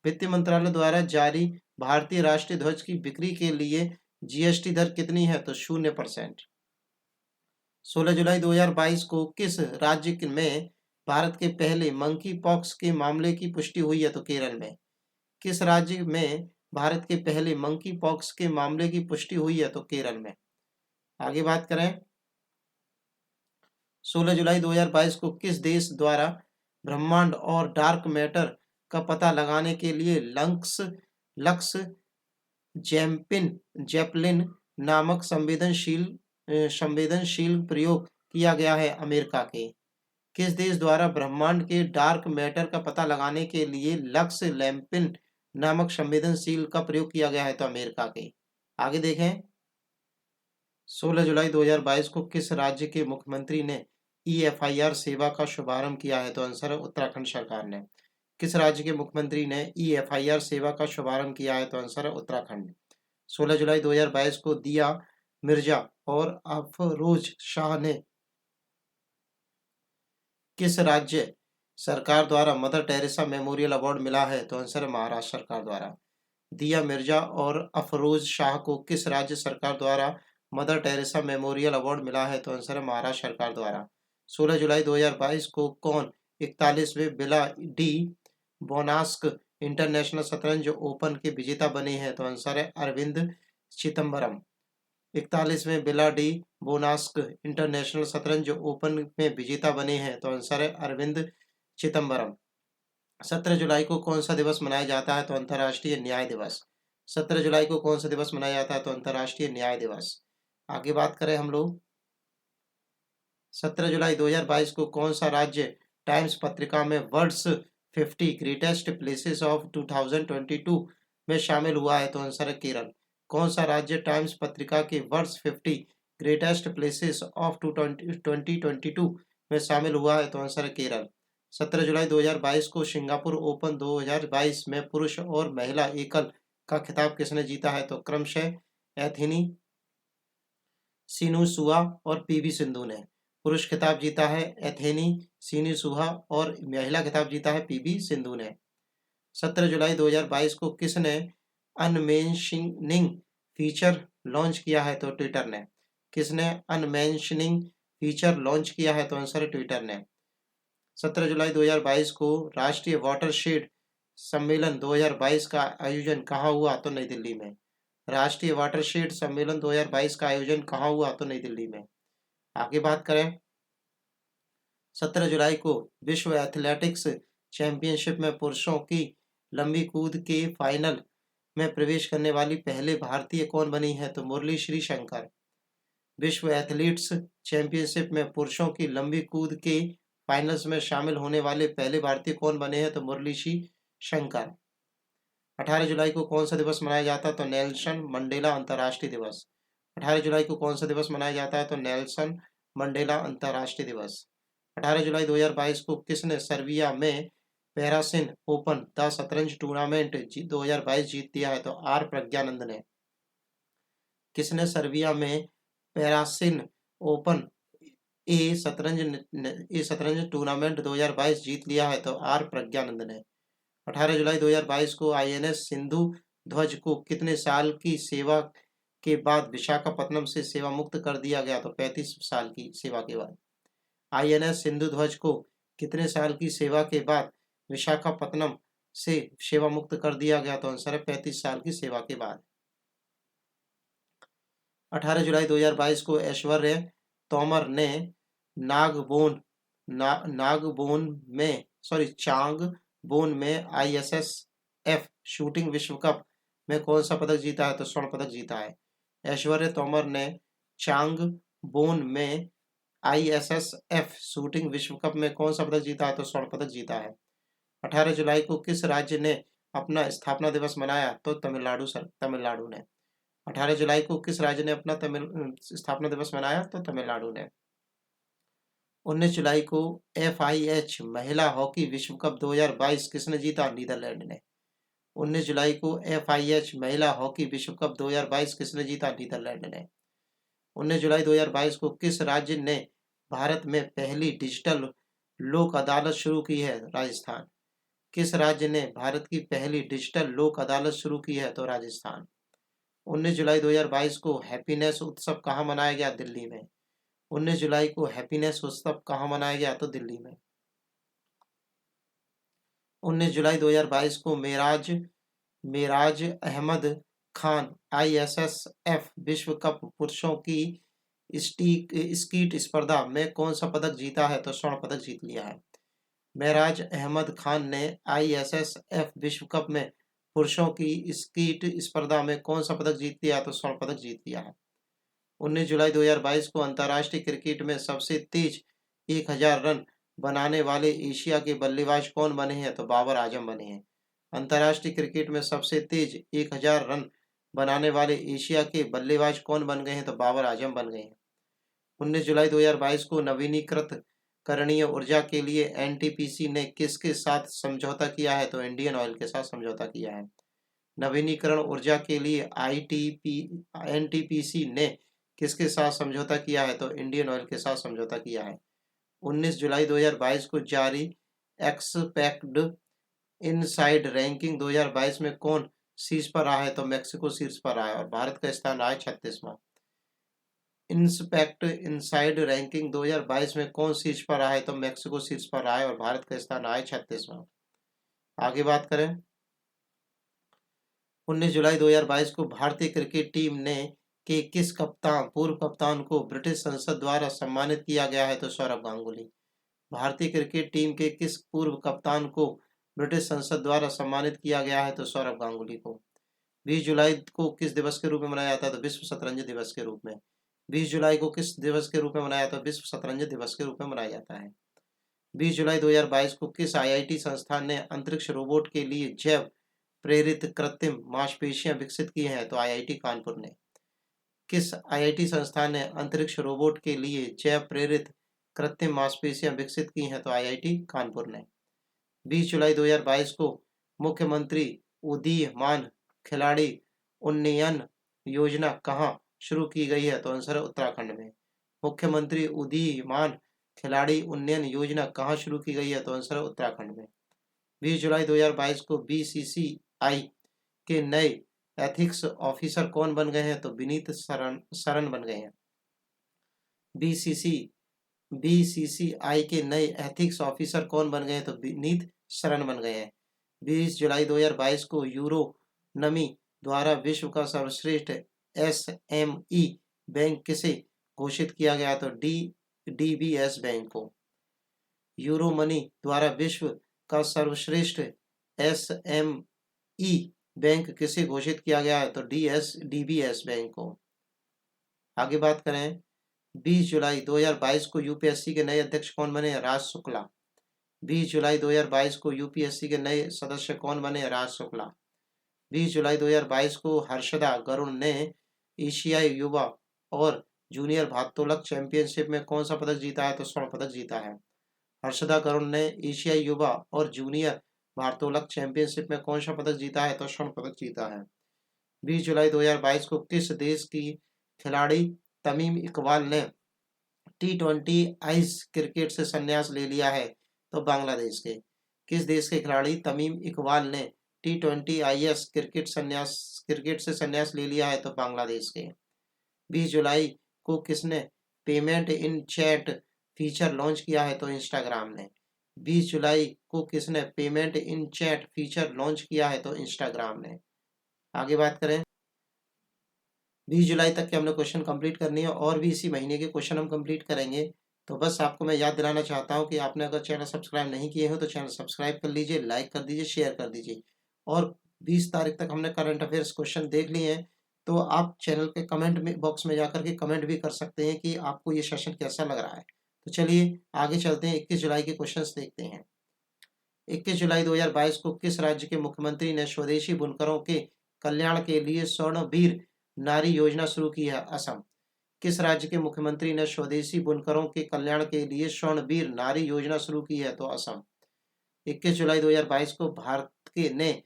वित्त मंत्रालय द्वारा जारी भारतीय राष्ट्रीय ध्वज की बिक्री के लिए GST दर कितनी है? तो 0%। 16 जुलाई 2022 को किस राज्य में भारत के पहले मंकी पॉक्स के मामले की पुष्टि हुई है? तो केरल में। किस राज्य में भारत के पहले मंकी पॉक्स के मामले की पुष्टि हुई है? तो केरल में। आगे बात करें। 16 जुलाई 2022 को किस देश द्वारा ब्रह्मांड और डार्क मैटर का पता लगाने के लिए लक्स जेपलिन नामक संवेदनशील प्रयोग किया गया है? अमेरिका के। किस देश द्वारा ब्रह्मांड के डार्क मैटर का पता लगाने के लिए लक्स लैम्पिन नामक संवेदनशील का प्रयोग किया गया है? तो अमेरिका के। आगे देखें। 16 जुलाई 2022 को किस राज्य के मुख्यमंत्री ने EFIR सेवा का शुभारंभ किया है? तो आंसर है उत्तराखंड सरकार ने। किस राज्य के मुख्यमंत्री ने EFIR सेवा का शुभारंभ किया है? तो आंसर है उत्तराखंड। 16 जुलाई 2022 को दिया मिर्जा और अफरोज शाह ने किस राज्य सरकार द्वारा मदर टेरेसा मेमोरियल अवार्ड मिला है? तो आंसर है महाराष्ट्र सरकार द्वारा। दिया मिर्जा और अफरोज शाह को किस राज्य सरकार द्वारा मदर टेरेसा मेमोरियल अवार्ड मिला है? तो आंसर है महाराष्ट्र सरकार द्वारा। 16 जुलाई 2022 को कौन 41वें बिला डी बोनास्क इंटरनेशनल शतरंज ओपन के विजेता बने हैं? तो आंसर है अरविंद चिदम्बरम। 41वें बिला डी बोनास्क इंटरनेशनल शतरंज ओपन में विजेता बने हैं? तो आंसर है अरविंद चिदम्बरम। 17 जुलाई को कौन सा दिवस मनाया जाता है? तो अंतर्राष्ट्रीय न्याय दिवस। 17 जुलाई को कौन सा दिवस मनाया जाता है? तो अंतर्राष्ट्रीय न्याय दिवस। आगे बात करें हम लोग। 17 जुलाई 2022 को कौन सा राज्य टाइम्स पत्रिका में वर्ल्ड्स 50 ग्रेटेस्ट प्लेसेस ऑफ 2022 में शामिल हुआ है? तो आंसर है केरल। कौन सा राज्य टाइम्स पत्रिका के वर्ल्ड्स 50 ग्रेटेस्ट प्लेसेस ऑफ 2022 में शामिल हुआ है? तो आंसर है केरल। 17 जुलाई 2022 को सिंगापुर ओपन 2022 में पुरुष और महिला एकल का खिताब किसने जीता है? तो क्रमशः एथेनी सिनुसुआ और PV सिंधु ने। पुरुष खिताब जीता है एथेनी सिनुसुआ और महिला खिताब जीता है PV सिंधु ने। 17 जुलाई 2022 को किसने अनमेंशनिंग फीचर लॉन्च किया है? तो ट्विटर ने। किसने अनमेंशनिंग फीचर लॉन्च किया है? तो आंसर है ट्विटर ने। 17 जुलाई 2022 को राष्ट्रीय वाटरशेड सम्मेलन 2022 का आयोजन कहाँ हुआ? तो नई दिल्ली में। राष्ट्रीय वाटरशेड सम्मेलन 2022 का आयोजन कहाँ हुआ? तो नई दिल्ली में। आगे बात करें। 17 जुलाई को विश्व एथलेटिक्स चैंपियनशिप में पुरुषों की लंबी कूद के फाइनल में प्रवेश करने वाली पहले भारतीय कौन बनी है? तो मुरली श्रीशंकर। विश्व एथलीट्स चैंपियनशिप में पुरुषों की लंबी कूद के फाइनल्स में शामिल होने वाले पहले भारतीय कौन बने हैं? तो मुरली श्रीशंकर। 18 जुलाई को कौन सा दिवस मनाया जाता है? तो नेल्सन मंडेला अंतर्राष्ट्रीय दिवस। 18 जुलाई को कौन सा दिवस मनाया जाता है? तो नेल्सन मंडेला अंतर्राष्ट्रीय दिवस। 18 जुलाई 2022 को किसने सर्बिया में पैरासिन ओपन द शतरंज टूर्नामेंट 2022 जीत लिया है? तो आर प्रज्ञानंद ने। किसने सर्बिया में पैरासिन ओपन शतरंज टूर्नामेंट 2022 जीत लिया है? तो आर प्रज्ञानंद ने। 18 जुलाई 2022 को INS सिंधु ध्वज को कितने साल की सेवा के बाद विशाखापत्तनम से सेवा मुक्त कर दिया गया? तो 35 साल की सेवा के बाद। INS सिंधुध्वज को कितने साल की सेवा के बाद विशाखापत्तनम से सेवा मुक्त कर दिया गया? तो आंसर है 35 साल की सेवा के बाद। 18 जुलाई 2022 को ऐश्वर्य तोमर ने चांगबोन में ISSF शूटिंग विश्व कप में कौन सा पदक जीता है? तो स्वर्ण पदक जीता है। ऐश्वर्य तोमर ने चांगबोन में ISSF शूटिंग विश्व कप में कौन सा पदक जीता है? तो स्वर्ण पदक जीता है। 18 जुलाई को किस राज्य ने अपना स्थापना दिवस मनाया? तो तमिलनाडु ने। 18 जुलाई को किस राज्य ने अपना स्थापना दिवस मनाया? तो तमिलनाडु ने। 19 जुलाई को FIH महिला हॉकी विश्व कप 2022 किसने जीता? नीदरलैंड ने। 19 जुलाई को FIH महिला हॉकी विश्व कप 2022 किसने जीता? नीदरलैंड ने। 19 जुलाई 2022 को किस राज्य ने भारत में पहली डिजिटल लोक अदालत शुरू की है? राजस्थान। किस राज्य ने भारत की पहली डिजिटल लोक अदालत शुरू की है? तो राजस्थान। 19 जुलाई 2022 को हैप्पीनेस उत्सव कहाँ मनाया गया? दिल्ली में। 19 जुलाई को हैप्पीनेस उत्सव कहाँ मनाया गया? तो दिल्ली में। 19 जुलाई 2022 को मेराज अहमद खान ISSF विश्व कप पुरुषों की स्कीट स्पर्धा में कौन सा पदक जीता है? तो स्वर्ण पदक जीत लिया है। मेराज अहमद खान ने ISSF विश्व कप में पुरुषों की स्कीट स्पर्धा में कौन सा पदक जीत लिया? तो स्वर्ण पदक जीत लिया है। 19 जुलाई 2022 को अंतर्राष्ट्रीय क्रिकेट में सबसे तेज 1000 रन बनाने वाले एशिया के बल्लेबाज कौन बने हैं? तो बाबर आजम बने हैं। अंतर्राष्ट्रीय क्रिकेट में सबसे तेज 1000 रन बनाने वाले एशिया के बल्लेबाज कौन बन गए हैं? तो बाबर आजम बन गए हैं। 19 जुलाई 2022 को नवीनीकृत करणीय ऊर्जा के लिए NTPC ने किसके साथ समझौता किया है? तो इंडियन ऑयल के साथ समझौता किया है। नवीनीकरण ऊर्जा के लिए NTPC ने किसके साथ समझौता किया है? तो इंडियन ऑयल के साथ समझौता किया है। 19 जुलाई 2022 को जारी एक्सपेक्ट इनसाइड रैंकिंग 2022 में कौन शीर्ष पर रहा है? तो मैक्सिको शीर्ष पर रहा है और भारत का स्थान रहा है 36वां। इंस्पेक्ट इनसाइड रैंकिंग 2022 में कौन शीर्ष पर रहा है? तो मैक्सिको शीर्ष पर रहा है और भारत का स्थान रहा है 36वां। आगे बात करें, 19 जुलाई 2022 को भारतीय क्रिकेट टीम ने के किस पूर्व कप्तान को ब्रिटिश संसद द्वारा सम्मानित किया गया है? तो सौरव गांगुली। भारतीय क्रिकेट टीम के किस पूर्व कप्तान को ब्रिटिश संसद द्वारा सम्मानित किया गया है? तो सौरव गांगुली को। 20 जुलाई को किस दिवस के रूप में मनाया जाता है? तो विश्व शतरंज दिवस के रूप में। 20 जुलाई को किस दिवस के रूप में मनाया जाता है? विश्व शतरंज दिवस के रूप में मनाया जाता है। 20 जुलाई 2022 को किस IIT संस्थान ने अंतरिक्ष रोबोट के लिए जैव प्रेरित कृत्रिम मांसपेशियां विकसित की हैं? तो IIT कानपुर ने। किस IIT संस्थान ने अंतरिक्ष रोबोट के लिए जैव प्रेरित कृत्रिम मांसपेशियां विकसित की हैं? तो IIT कानपुर ने। 20 जुलाई 2022 को मुख्यमंत्री उदीयमान खिलाड़ी उन्नयन योजना कहाँ शुरू की गई है? तो आंसर है उत्तराखंड में। मुख्यमंत्री उदीयमान खिलाड़ी उन्नयन योजना कहाँ शुरू की गई है? तो आंसर है उत्तराखंड में। 20 जुलाई 2022 को BCCI के नए एथिक्स ऑफिसर कौन बन गए हैं? तो विनीत शरण बन गए हैं। BCCI के नए एथिक्स ऑफिसर कौन बन गए हैं? तो विनीत शरण बन गए हैं। 20 जुलाई 2022 को यूरोनमी द्वारा विश्व का सर्वश्रेष्ठ SME बैंक किसे घोषित किया गया? तो DBS बैंक को। यूरोमनी द्वारा विश्व का सर्वश्रेष्ठ SME बैंक किसे घोषित किया गया है? तो DBS बैंक को। आगे बात करें, 20 जुलाई 2022 को UPSC के नए अध्यक्ष कौन बने? राज शुक्ला। 20 जुलाई 2022 को UPSC के नए सदस्य कौन बने? राज शुक्ला। 20 जुलाई 2022 को हर्षदा गरुड़ ने एशियाई युवा और जूनियर भारोत्तोलक चैंपियनशिप में कौन सा पदक जीता है? तो स्वर्ण पदक जीता है। हर्षदा गरुड़ ने एशियाई युवा और जूनियर भारोत्तोलक चैंपियनशिप में कौन सा पदक जीता है? तो स्वर्ण पदक जीता है। 20 जुलाई 2022 को किस देश की खिलाड़ी तमीम इकबाल ने T20 आइस क्रिकेट से संन्यास ले लिया है? तो बांग्लादेश के। किस देश के खिलाड़ी तमीम इकबाल ने T20 आईएस क्रिकेट से संन्यास ले लिया है? तो बांग्लादेश के। 20 जुलाई को किसने payment in chat feature launch किया है? तो इंस्टाग्राम ने। 20 जुलाई को किसने payment in chat feature launch किया है? तो इंस्टाग्राम ने। आगे बात करें, 20 जुलाई तक के हमने क्वेश्चन कंप्लीट करनी है और भी इसी महीने के क्वेश्चन हम कंप्लीट करेंगे। तो बस आपको मैं याद दिलाना चाहता हूँ कि आपने अगर चैनल सब्सक्राइब नहीं किए हो तो चैनल सब्सक्राइब कर लीजिए, लाइक कर दीजिए, शेयर कर दीजिए। और 20 तारीख तक हमने करंट अफेयर्स क्वेश्चन देख लिए हैं, तो आप चैनल के कमेंट में बॉक्स में जाकर के कमेंट भी कर सकते हैं कि आपको ये सेशन कैसा लग रहा है। तो चलिए आगे चलते हैं, 21 जुलाई के क्वेश्चन देखते हैं। 21 जुलाई 2022 को किस राज्य के मुख्यमंत्री ने स्वदेशी बुनकरों के कल्याण के लिए स्वर्णवीर नारी योजना शुरू की है? असम। किस राज्य के मुख्यमंत्री ने स्वदेशी बुनकरों के कल्याण के लिए स्वर्णवीर नारी योजना शुरू की है? तो असम। 21 जुलाई 2022 को भारत के ने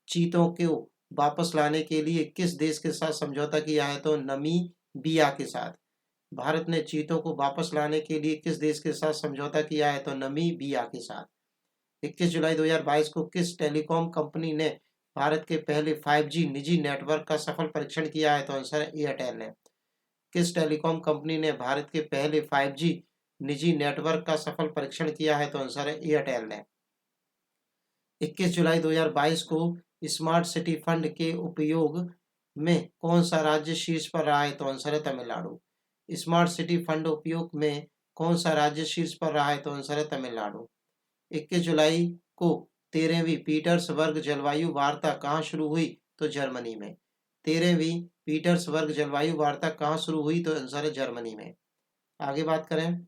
चीतों को वापस लाने के लिए किस देश के साथ समझौता किया है? तो नमीबिया के साथ। भारत ने चीतों को वापस लाने के लिए किस देश के साथ समझौता किया है? तो नमीबिया के साथ। 21 जुलाई 2022 को किस टेलीकॉम कंपनी ने भारत के पहले 5G निजी नेटवर्क का सफल परीक्षण किया है? तो आंसर है एयरटेल ने। किस टेलीकॉम कंपनी ने भारत के पहले 5G निजी नेटवर्क का सफल परीक्षण किया है? तो आंसर है एयरटेल ने। 21 जुलाई 2022 को स्मार्ट सिटी फंड के उपयोग में कौन सा राज्य शीर्ष पर रहा है? तो आंसर है तमिलनाडु। स्मार्ट सिटी फंड उपयोग में कौन सा राज्य शीर्ष पर रहा है? तो आंसर है तमिलनाडु। 21 जुलाई को 13वीं पीटर्सबर्ग जलवायु वार्ता कहाँ शुरू हुई? तो जर्मनी में। 13वीं पीटर्सबर्ग जलवायु वार्ता कहाँ शुरू हुई? तो आंसर है जर्मनी में। आगे बात करें,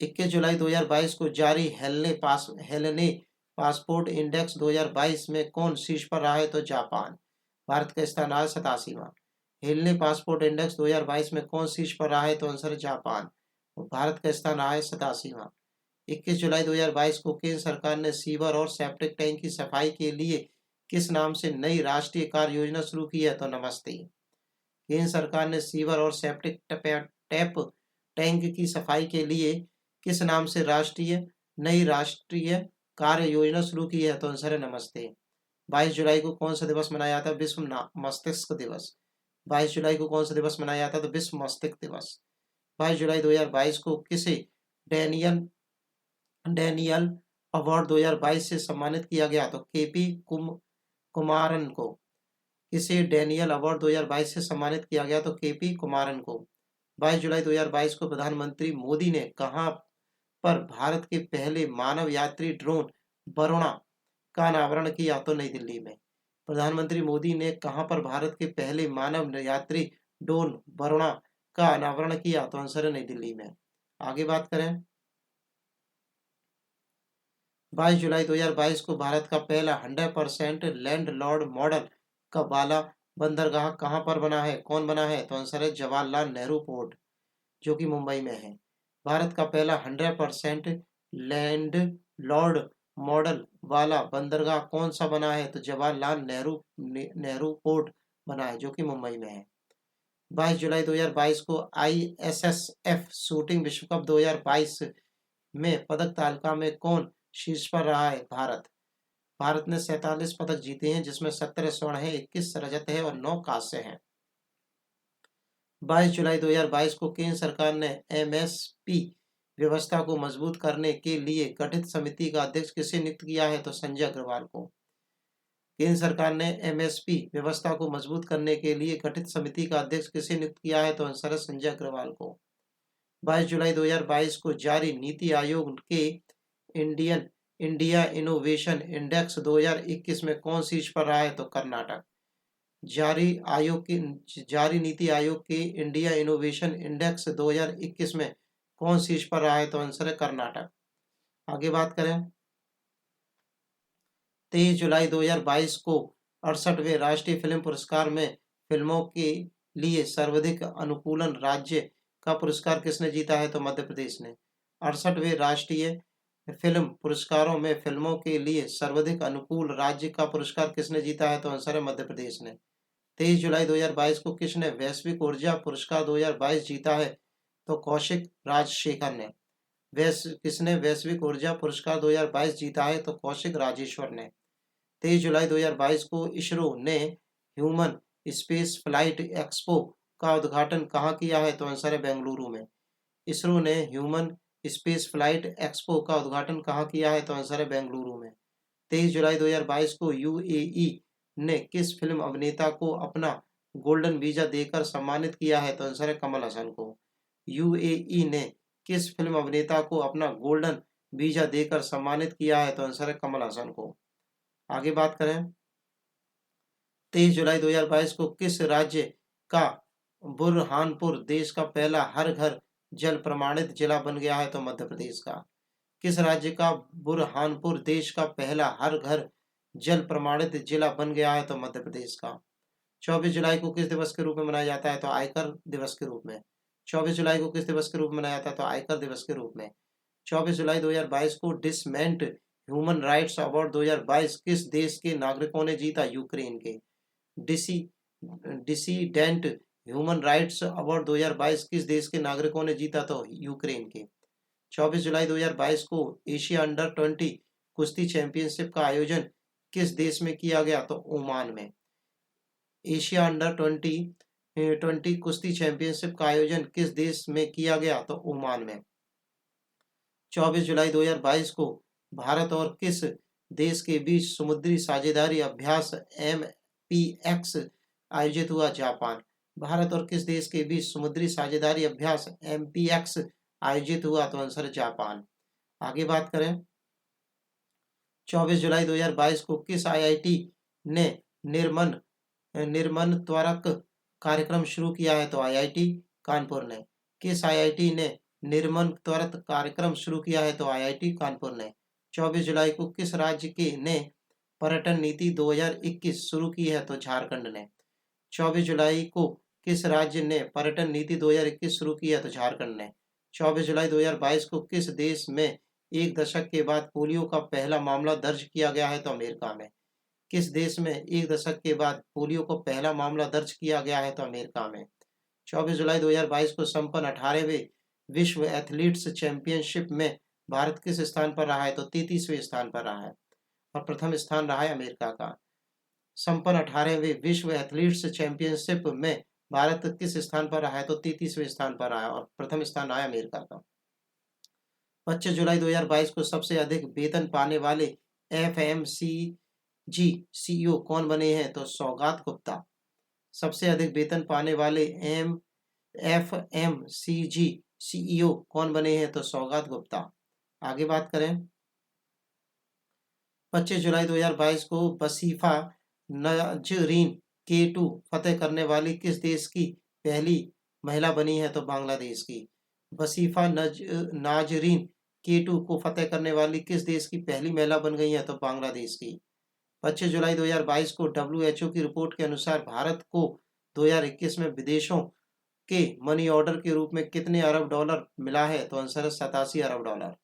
21 जुलाई 2022 को जारी हेलेने पासपोर्ट इंडेक्स 2022 में कौन शीर्ष पर रहा है? तो जापान। भारत का स्थान रहा है 87वां। हेलेने पासपोर्ट इंडेक्स 2022 में कौन शीर्ष पर रहा है? तो आंसर है जापान। और भारत का स्थान रहा है 87वां। 21 जुलाई 2022 को केंद्र सरकार ने सीवर और सेप्टिक टैंक की सफाई के लिए किस नाम से नई राष्ट्रीय कार्य योजना शुरू की है? तो नमस्ते। केंद्र सरकार ने सीवर और सेप्टिक टैप टैंक की सफाई के लिए किस नाम से नई राष्ट्रीय कार्य योजना शुरू की है? तो आंसर है नमस्ते। 22 जुलाई को कौन सा दिवस मनाया जाता है? विश्व मस्तिष्क दिवस। 22 जुलाई को कौन सा दिवस मनाया जाता है? तो विश्व मस्तिष्क दिवस। 22 जुलाई 2022 को किसे डैनियल अवार्ड 2022 से सम्मानित किया गया? तो केपी कुमारन को। किसे डैनियल अवार्ड 2022 से सम्मानित किया गया? तो केपी कुमारन को। 22 जुलाई 2022 को प्रधानमंत्री मोदी ने कहां पर भारत के पहले मानव यात्री ड्रोन वरुणा का अनावरण किया? तो नई दिल्ली में। प्रधानमंत्री मोदी ने कहां पर भारत के पहले मानव यात्री ड्रोन वरुणा का अनावरण किया? तो आंसर है नई दिल्ली में। आगे बात करें, 22 जुलाई 2022 को भारत का पहला 100% लैंडलॉर्ड मॉडल का वाला बंदरगाह कहां पर बना है? कौन बना है? तो आंसर है जवाहरलाल नेहरू पोर्ट, जो कि मुंबई में है। भारत का पहला 100% लैंडलॉर्ड मॉडल वाला बंदरगाह कौन सा बना है? तो जवाहरलाल नेहरू पोर्ट बना है, जो कि मुंबई में है। 22 जुलाई 2022 को ISSF शूटिंग विश्व कप 2022 में पदक तालिका में कौन शीर्ष पर रहा है? भारत ने 47 पदक जीते हैं, जिसमें 17 स्वर्ण है, 21 रजत है और 9 कांस्य हैं। 22 जुलाई 2022 को केंद्र सरकार ने MSP व्यवस्था को मजबूत करने के लिए गठित समिति का अध्यक्ष किसे नियुक्त किया है? तो संजय अग्रवाल को। केंद्र सरकार ने MSP व्यवस्था को मजबूत करने के लिए गठित समिति का अध्यक्ष किसे नियुक्त किया है? तो आंसर है संजय अग्रवाल को। 22 जुलाई 2022 को जारी नीति आयोग के इंडिया इनोवेशन इंडेक्स 2021 में कौन शीर्ष पर रहा है? तो कर्नाटक। जारी नीति आयोग के इंडिया इनोवेशन इंडेक्स 2021 में कौन शीर्ष पर रहा है? तो आंसर है कर्नाटक। आगे बात करें, 23 जुलाई 2022 को 68वें राष्ट्रीय फिल्म पुरस्कार में फिल्मों के लिए सर्वाधिक अनुकूलन राज्य का पुरस्कार किसने जीता है? तो मध्य प्रदेश ने। 68वें राष्ट्रीय फिल्म पुरस्कारों में फिल्मों के लिए सर्वाधिक अनुकूल राज्य का पुरस्कार किसने जीता है? तो आंसर है मध्य प्रदेश ने। 23 जुलाई 2022 को किसने वैश्विक ऊर्जा पुरस्कार 2022 जीता है? तो कौशिक राजशेखर ने। किसने वैश्विक ऊर्जा पुरस्कार 2022 जीता है? तो कौशिक राजेश्वर ने। 23 जुलाई 2022 को इसरो ने ह्यूमन स्पेस फ्लाइट एक्सपो का उद्घाटन कहाँ किया है? तो आंसर है बेंगलुरु में। इसरो ने ह्यूमन स्पेस फ्लाइट एक्सपो का उद्घाटन कहाँ किया है? तो आंसर है बेंगलुरु में। 23 जुलाई 2022 को यूएई ने किस फिल्म अभिनेता को अपना गोल्डन वीजा देकर सम्मानित किया है? तो आंसर है कमल हसन को। यूएई ने किस फिल्म अभिनेता को अपना गोल्डन वीजा देकर सम्मानित किया है? तो आंसर है कमल हसन को। आगे बात करें, 23 जुलाई 2022 को किस राज्य का बुरहानपुर देश का पहला हर घर जल प्रमाणित जिला बन गया है? तो मध्य प्रदेश का। किस राज्य का बुरहानपुर देश का पहला हर घर जल प्रमाणित जिला बन गया है? तो मध्य प्रदेश का। 24 जुलाई को किस दिवस के रूप में मनाया जाता है? तो आयकर दिवस के रूप में। 24 जुलाई को किस दिवस के रूप में मनाया जाता है? तो आयकर दिवस के रूप में। 24 जुलाई 2022 को डिसमेंट ह्यूमन राइट्स अवार्ड 2022 किस देश के नागरिकों ने जीता? यूक्रेन के। डिसीडेंट ह्यूमन राइट्स अवार्ड 2022 किस देश के नागरिकों ने जीता? तो यूक्रेन के। 24 जुलाई 2022 को एशिया अंडर 20 कुश्ती चैंपियनशिप का आयोजन किस देश में किया गया? तो ओमान में। एशिया अंडर 20 कुश्ती चैंपियनशिप का आयोजन किस देश में किया गया? तो ओमान में। 24 जुलाई 2022 को भारत और किस देश के बीच समुद्री साझेदारी अभ्यास MPX आयोजित हुआ? जापान। भारत और किस देश के बीच समुद्री साझेदारी अभ्यास MPX आयोजित हुआ? तो आंसर है जापान। आगे बात करें, 24 जुलाई 2022 को किस IIT ने निर्मन त्वरक कार्यक्रम शुरू किया है? तो IIT कानपुर ने। किस IIT ने निर्मन त्वरक कार्यक्रम शुरू किया है? तो IIT कानपुर ने। 24 जुलाई को किस राज्य के ने पर्यटन नीति 2021 शुरू की है? तो झारखंड ने। 24 जुलाई को किस राज्य ने पर्यटन नीति 2021 शुरू की है? तो झारखंड ने। 24 जुलाई 2022 को किस देश में एक दशक के बाद पोलियो का पहला मामला दर्ज किया गया है? तो अमेरिका में। किस देश में एक दशक के बाद पोलियो को पहला मामला दर्ज किया गया है? तो अमेरिका में। 24 जुलाई 2022 को संपन्न 18वें विश्व एथलीट्स चैंपियनशिप में भारत किस स्थान पर रहा है? तो 33वें स्थान पर रहा है और प्रथम स्थान रहा है अमेरिका का। संपन्न 18वें विश्व एथलीट्स चैंपियनशिप में भारत किस स्थान पर रहा है? तो 33वें स्थान पर रहा है और प्रथम स्थान रहा है अमेरिका का। 25 जुलाई 2022 को सबसे अधिक वेतन पाने वाले FMCG CEO कौन बने हैं? तो सौगात गुप्ता। सबसे अधिक वेतन पाने वाले FMCG CEO कौन बने हैं? तो सौगात गुप्ता। आगे बात करें, 25 जुलाई 2022 को वसीफा नजरीन K2 फतेह करने वाली किस देश की पहली महिला बनी है? तो बांग्लादेश की। वसीफा नाजरीन K2 को फतेह करने वाली किस देश की पहली महिला बन गई है? तो बांग्लादेश की। 25 जुलाई 2022 को WHO की रिपोर्ट के अनुसार भारत को 2021 में विदेशों के मनी ऑर्डर के रूप में कितने अरब डॉलर मिला है? तो आंसर है 87 अरब डॉलर।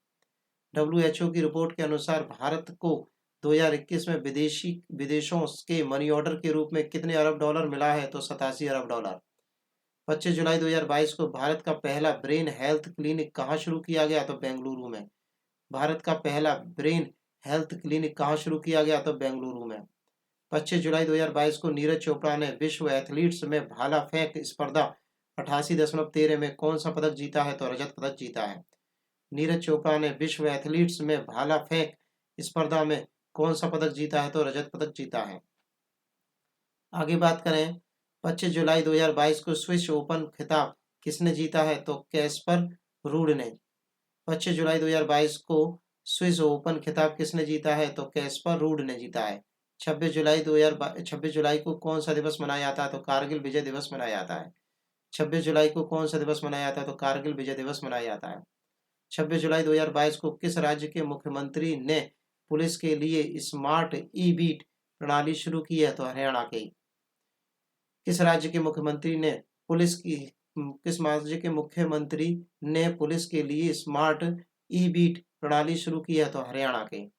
WHO की रिपोर्ट के अनुसार भारत को 2021 में विदेशों के मनी ऑर्डर के रूप में कितने अरब डॉलर मिला है? तो 87 अरब डॉलर। 25 जुलाई 2022 को भारत का पहला ब्रेन हेल्थ क्लिनिक कहाँ शुरू किया गया? तो बेंगलुरु में। भारत का पहला ब्रेन हेल्थ क्लिनिक कहाँ शुरू किया गया? तो बेंगलुरु में। 25 जुलाई 2022 को नीरज चोपड़ा ने विश्व एथलीट्स में भाला फेंक स्पर्धा 88.13 में कौन सा पदक जीता है? तो रजत पदक जीता है। नीरज चोपड़ा ने विश्व एथलीट्स में भाला फेंक स्पर्धा में कौन सा पदक जीता है? तो रजत पदक जीता है। आगे बात करें, 25 जुलाई 2022 को स्विस ओपन खिताब किसने जीता है? तो कैस्पर रूड ने। 25 जुलाई 2022 को स्विस ओपन खिताब किसने जीता है? तो कैस्पर रूड ने जीता है। 26 जुलाई को कौन सा दिवस मनाया जाता है? तो कारगिल विजय दिवस मनाया जाता है। 26 जुलाई को कौन सा दिवस मनाया जाता है? तो कारगिल विजय दिवस मनाया जाता है। 26 जुलाई 2022 को किस राज्य के मुख्यमंत्री ने पुलिस के लिए स्मार्ट ई-बीट प्रणाली शुरू की है? तो हरियाणा के। किस राज्य के मुख्यमंत्री ने पुलिस के लिए स्मार्ट ई-बीट प्रणाली शुरू की है? तो हरियाणा के।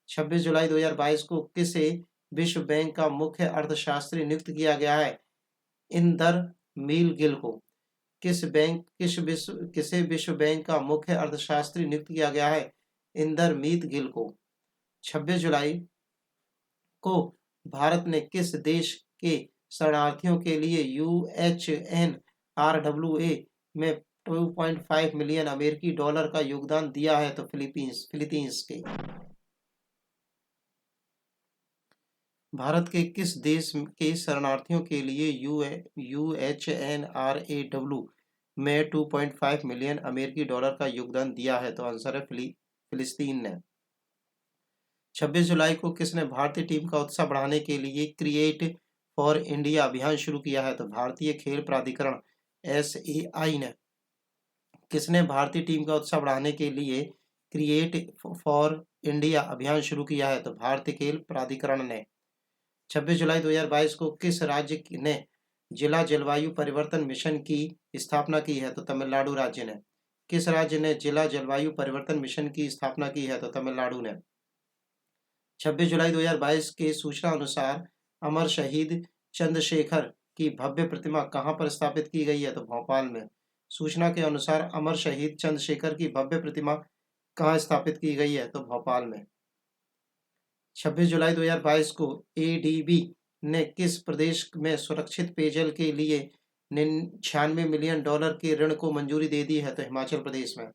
26 जुलाई 2022 को किसे विश्व बैंक का मुख्य अर्थशास्त्री नियुक्त किया गया है? इंदर मील गिल को। किसे विश्व बैंक का मुख्य अर्थशास्त्री नियुक्त किया गया है? इंदर मीत गिल को। 26 जुलाई को भारत ने किस देश के शरणार्थियों के लिए UNRWA में 2.5 मिलियन अमेरिकी डॉलर का योगदान दिया है तो फिलीपींस के। भारत के किस देश के शरणार्थियों के लिए UNRWA में 2.5 मिलियन अमेरिकी डॉलर का योगदान दिया है? तो आंसर है फिलिस्तीन ने। 26 जुलाई को किसने भारतीय टीम का उत्साह बढ़ाने के लिए क्रिएट फॉर इंडिया अभियान शुरू किया है? तो भारतीय खेल प्राधिकरण SAI ने। किसने भारतीय टीम का उत्साह बढ़ाने के लिए क्रिएट फॉर इंडिया अभियान शुरू किया है? तो भारतीय खेल प्राधिकरण ने। 26 जुलाई 2022 को किस राज्य ने जिला जलवायु परिवर्तन मिशन की स्थापना की है? तो तमिलनाडु राज्य ने। किस राज्य ने जिला जलवायु परिवर्तन मिशन की स्थापना की है? तो तमिलनाडु ने। 26 जुलाई 2022 के सूचना अनुसार अमर शहीद चंद्रशेखर की भव्य प्रतिमा कहाँ पर स्थापित की गई है? तो भोपाल में। सूचना के अनुसार अमर शहीद चंद्रशेखर की भव्य प्रतिमा कहाँ स्थापित की गई है? तो भोपाल में। 26 जुलाई 2022 को ADB ने किस प्रदेश में सुरक्षित पेयजल के लिए 96 मिलियन डॉलर के ऋण को मंजूरी दे दी है? तो हिमाचल प्रदेश में।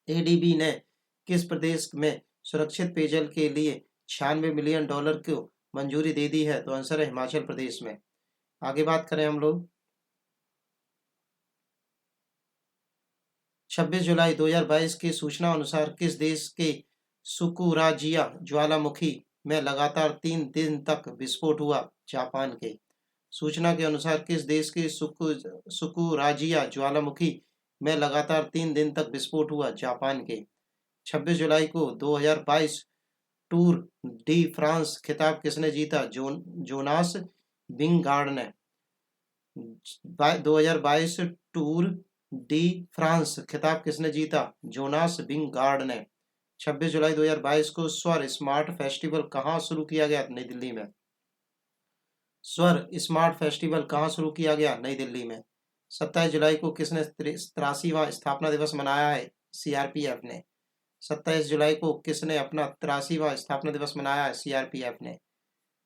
ADB ने किस प्रदेश में सुरक्षित पेयजल के लिए 96 मिलियन डॉलर को मंजूरी दे दी है? तो आंसर है हिमाचल प्रदेश में। आगे बात करें हम लोग 26 जुलाई 2022 की सूचना अनुसार किस देश के सुकुराजिया ज्वालामुखी में लगातार 3 दिन तक विस्फोट हुआ? जापान के। सूचना के अनुसार किस देश के सुकुराजिया ज्वालामुखी में लगातार 3 दिन तक विस्फोट हुआ? जापान के। 26 जुलाई को 2022 टूर डी फ्रांस खिताब किसने जीता? जोनास विंगार्ड ने। 2022 टूर डी फ्रांस खिताब किसने जीता? जोनास विंगार्ड ने। 26 जुलाई 2022 को स्वर स्मार्ट फेस्टिवल कहाँ शुरू किया गया? नई दिल्ली में। स्वर स्मार्ट फेस्टिवल कहाँ शुरू किया गया? नई दिल्ली में। 27 जुलाई को किसने 83वां स्थापना दिवस मनाया है? CRPF ने। 27 जुलाई को किसने अपना 83वां स्थापना दिवस मनाया है? CRPF ने।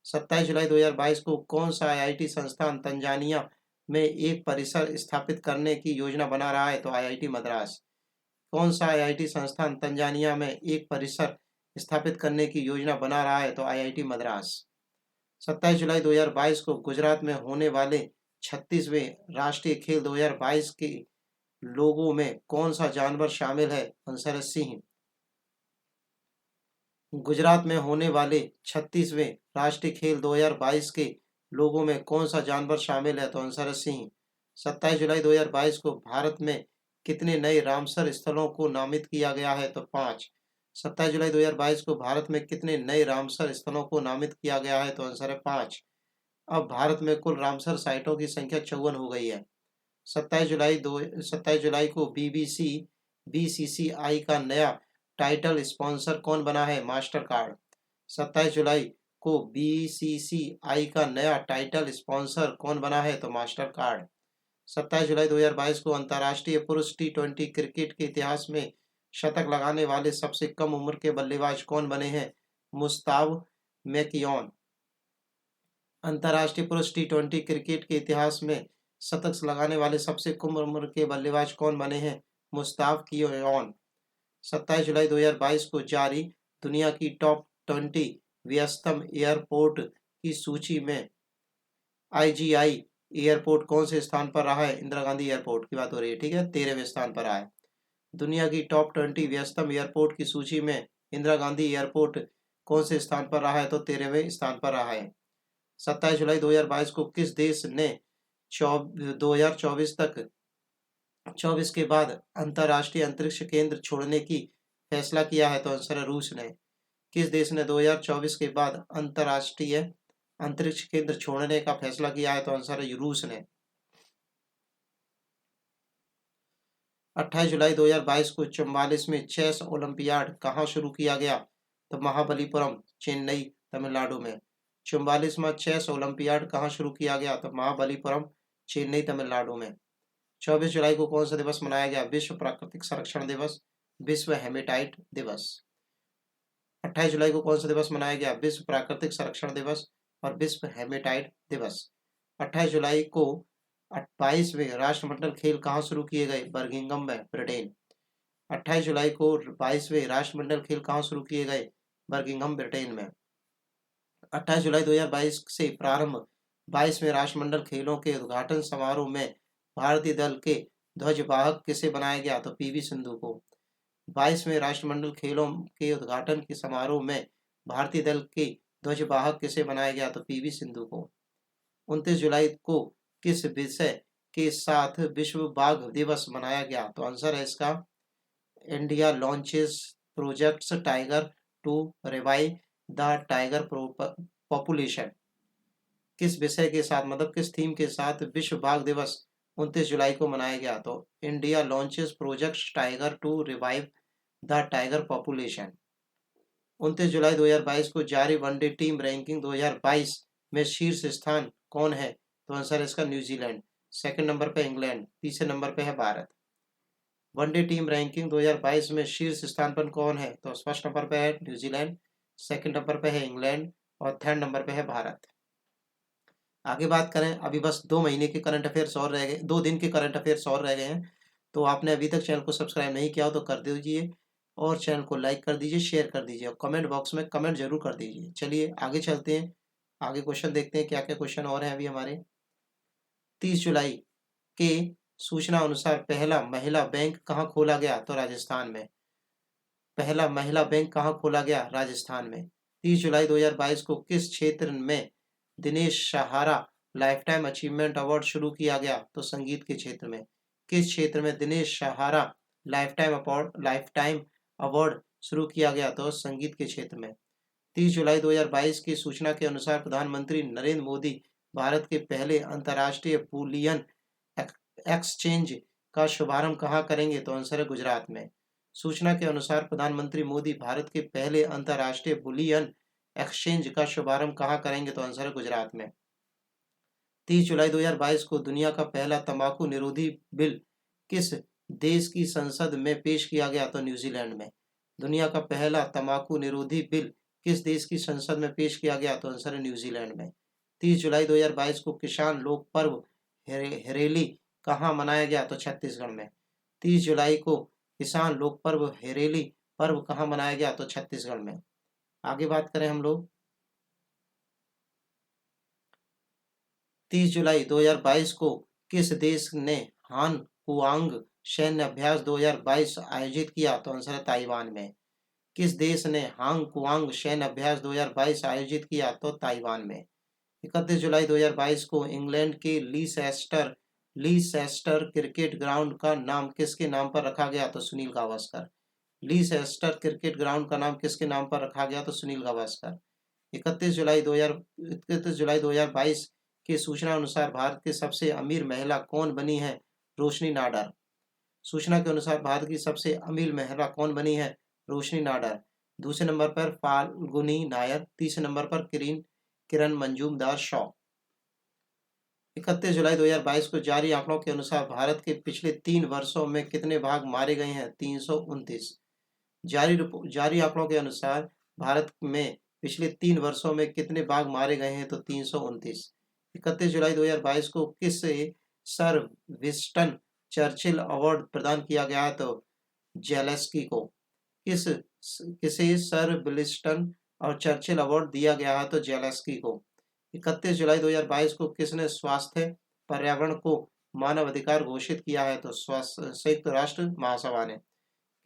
27 जुलाई 2022 को कौन सा IIT संस्थान तंजानिया में एक परिसर स्थापित करने की योजना बना रहा है? तो IIT मद्रास। कौन सा IIT संस्थान तंजानिया में एक परिसर स्थापित करने की योजना बना रहा है? तो IIT मद्रास। 27 जुलाई 2022 को गुजरात में होने वाले 36वें राष्ट्रीय खेल 2022 के लोगों में कौन सा जानवर शामिल है? आंसर है सिंह। गुजरात में होने वाले 36वें राष्ट्रीय खेल 2022 के लोगों में कौन सा जानवर शामिल है? तो आंसर है सिंह। 27 जुलाई 2022 को भारत में कितने नए रामसर स्थलों को नामित किया गया है? तो 5। 27 जुलाई 2022 को भारत में कितने नए रामसर स्थलों को नामित किया गया है? तो आंसर है 5। अब भारत में कुल रामसर साइटों की संख्या 54 हो गई है। 27 जुलाई को BCCI का नया टाइटल स्पॉन्सर कौन बना है? Master card. 27 जुलाई को BCCI का नया टाइटल स्पॉन्सर कौन बना है? तो मास्टर कार्ड। 27 जुलाई 2022 को अंतर्राष्ट्रीय पुरुष T20 क्रिकेट के इतिहास में शतक लगाने वाले सबसे कम उम्र के बल्लेबाज कौन बने हैं? मुस्ताव मैकियोन। अंतर्राष्ट्रीय पुरुष T20 क्रिकेट के इतिहास में शतक लगाने वाले सबसे कम उम्र के बल्लेबाज कौन बने हैं? मुस्ताव कियोन। 27 जुलाई 2022 को जारी दुनिया की टॉप 20 व्यस्तम एयरपोर्ट की सूची में IGI एयरपोर्ट कौन से स्थान पर रहा है? इंदिरा गांधी एयरपोर्ट की बात हो रही है, ठीक है, 13वें स्थान पर आया। दुनिया की टॉप 20 व्यस्तम एयरपोर्ट की सूची में इंदिरा गांधी एयरपोर्ट कौन से स्थान पर रहा है? तो 13वें स्थान पर रहा है। 27 जुलाई 2022 को किस देश ने 2024 के बाद अंतर्राष्ट्रीय अंतरिक्ष केंद्र छोड़ने की फैसला किया है? तो आंसर है रूस ने। किस देश ने 2024 के बाद अंतर्राष्ट्रीय अंतरिक्ष केंद्र छोड़ने का फैसला किया है? तो आंसर है रूस ने। 28 जुलाई 2022 को 44वें चेस ओलंपियाड कहाँ शुरू किया गया? तो महाबलीपुरम, चेन्नई, तमिलनाडु में। 44वां चेस ओलंपियाड कहाँ शुरू किया गया? तो महाबलीपुरम, चेन्नई, तमिलनाडु में। 24 जुलाई को कौन सा दिवस मनाया गया? विश्व प्राकृतिक संरक्षण दिवस, विश्व हेमेटाइट दिवस। 28 जुलाई को कौन सा दिवस मनाया गया? विश्व प्राकृतिक संरक्षण दिवस और विश्व हेमेटाइट दिवस। 28 जुलाई को 22वें राष्ट्रमंडल खेल कहाँ शुरू किए गए? बर्मिंघम में, ब्रिटेन। 28 जुलाई को 22वें राष्ट्रमंडल खेल कहाँ शुरू किए गए? बर्मिंघम, ब्रिटेन में। 28 जुलाई 2022 से प्रारंभ 22वें राष्ट्रमंडल खेलों के उद्घाटन समारोह में भारतीय दल के ध्वजवाहक किसे बनाया गया? तो पीवी सिंधु को। 22वें राष्ट्रमंडल खेलों के उद्घाटन के समारोह में भारतीय दल के ध्वजवाहक किसे बनाया गया? तो पीवी सिंधु को। 29 जुलाई को किस विषय के साथ विश्व बाघ दिवस मनाया गया? तो आंसर है इसका India launches projects tiger to revive the tiger population. किस विषय के साथ, मतलब किस थीम के साथ विश्व बाघ दिवस 29 जुलाई को मनाया गया? तो India launches project tiger to revive the tiger population. 29 जुलाई 2022 को जारी वनडे टीम रैंकिंग 2022 में शीर्ष स्थान कौन है? तो आंसर है इसका न्यूजीलैंड। सेकंड नंबर पे इंग्लैंड, तीसरे नंबर पे है भारत। वनडे टीम रैंकिंग 2022 में शीर्ष स्थान पर कौन है? तो फर्स्ट नंबर पे है न्यूजीलैंड, सेकंड नंबर पे है इंग्लैंड और थर्ड नंबर पे है भारत। आगे बात करें, अभी बस 2 महीने के करंट अफेयर्स और रह गए, 2 दिन के करंट अफेयर्स और रह गए हैं। तो आपने अभी तक चैनल को सब्सक्राइब नहीं किया हो तो कर दीजिए और चैनल को लाइक कर दीजिए, शेयर कर दीजिए और कमेंट बॉक्स में कमेंट जरूर कर दीजिए। चलिए आगे चलते हैं, आगे क्वेश्चन देखते हैं क्या क्या क्वेश्चन और हैं अभी हमारे। 30 जुलाई के सूचना अनुसार पहला महिला बैंक कहाँ खोला गया? तो राजस्थान में। पहला महिला बैंक कहाँ खोला गया? राजस्थान में। 30 जुलाई 2022 को किस क्षेत्र में दिनेश सहारा लाइफटाइम अचीवमेंट अवार्ड शुरू किया गया? तो संगीत के क्षेत्र में। किस क्षेत्र में दिनेश सहारा लाइफटाइम अवार्ड शुरू किया गया? तो संगीत के क्षेत्र में। 30 जुलाई 2022 की सूचना के अनुसार प्रधानमंत्री नरेंद्र मोदी भारत के पहले अंतर्राष्ट्रीय बुलियन एक्सचेंज का शुभारंभ कहाँ करेंगे? तो आंसर है गुजरात में। सूचना के अनुसार प्रधानमंत्री मोदी भारत के पहले अंतर्राष्ट्रीय बुलियन एक्सचेंज का शुभारंभ कहाँ करेंगे? तो आंसर है गुजरात में। 30 जुलाई 2022 को दुनिया का पहला तंबाकू निरोधी बिल किस देश की संसद में पेश किया गया? तो न्यूजीलैंड में। दुनिया का पहला तंबाकू निरोधी बिल किस देश की संसद में पेश किया गया? तो आंसर है न्यूजीलैंड में। 30 जुलाई 2022 को किसान लोक पर्व हरेली कहाँ मनाया गया? तो छत्तीसगढ़ में। 30 जुलाई को किसान लोक पर्व हरेली पर्व कहाँ मनाया गया? तो छत्तीसगढ़ में। आगे बात करें हम लोग, 30 जुलाई 2022 को किस देश ने हान कुआंग सैन्य अभ्यास 2022 आयोजित किया? तो आंसर है ताइवान में। किस देश ने हांग कुआंग सैन्य अभ्यास 2022 आयोजित किया? तो ताइवान में। 31 जुलाई 2022 को इंग्लैंड के लीसेस्टर क्रिकेट ग्राउंड का नाम किसके नाम पर रखा गया? तो Sunil Gavaskar. Leicester cricket ground का नाम किसके नाम पर रखा गया? तो सुनील गावस्कर। 31 जुलाई 2022 की सूचना अनुसार भारत की सबसे अमीर महिला कौन बनी है? रोशनी नाडार। सूचना के अनुसार भारत की सबसे अमीर महिला कौन बनी है? रोशनी नाडार। दूसरे नंबर पर फाल्गुनी नायर, तीसरे नंबर पर किरण मंजूमदार शॉ। 31 जुलाई 2022 को जारी आंकड़ों के अनुसार भारत के पिछले 3 वर्षों में कितने बाघ मारे गए हैं? 329। जारी आंकड़ों के अनुसार भारत में पिछले 3 वर्षों में कितने बाघ मारे गए हैं? तो 329। 31 जुलाई 2022 को किसे सर विंस्टन चर्चिल अवार्ड प्रदान किया गया है? तो जेलेस्की को। किसे सर विंस्टन और चर्चिल अवार्ड दिया गया है? तो जेलेस्की को। 31 जुलाई 2022 को किसने स्वास्थ्य पर्यावरण को मानव अधिकार घोषित किया है? तो संयुक्त राष्ट्र महासभा ने।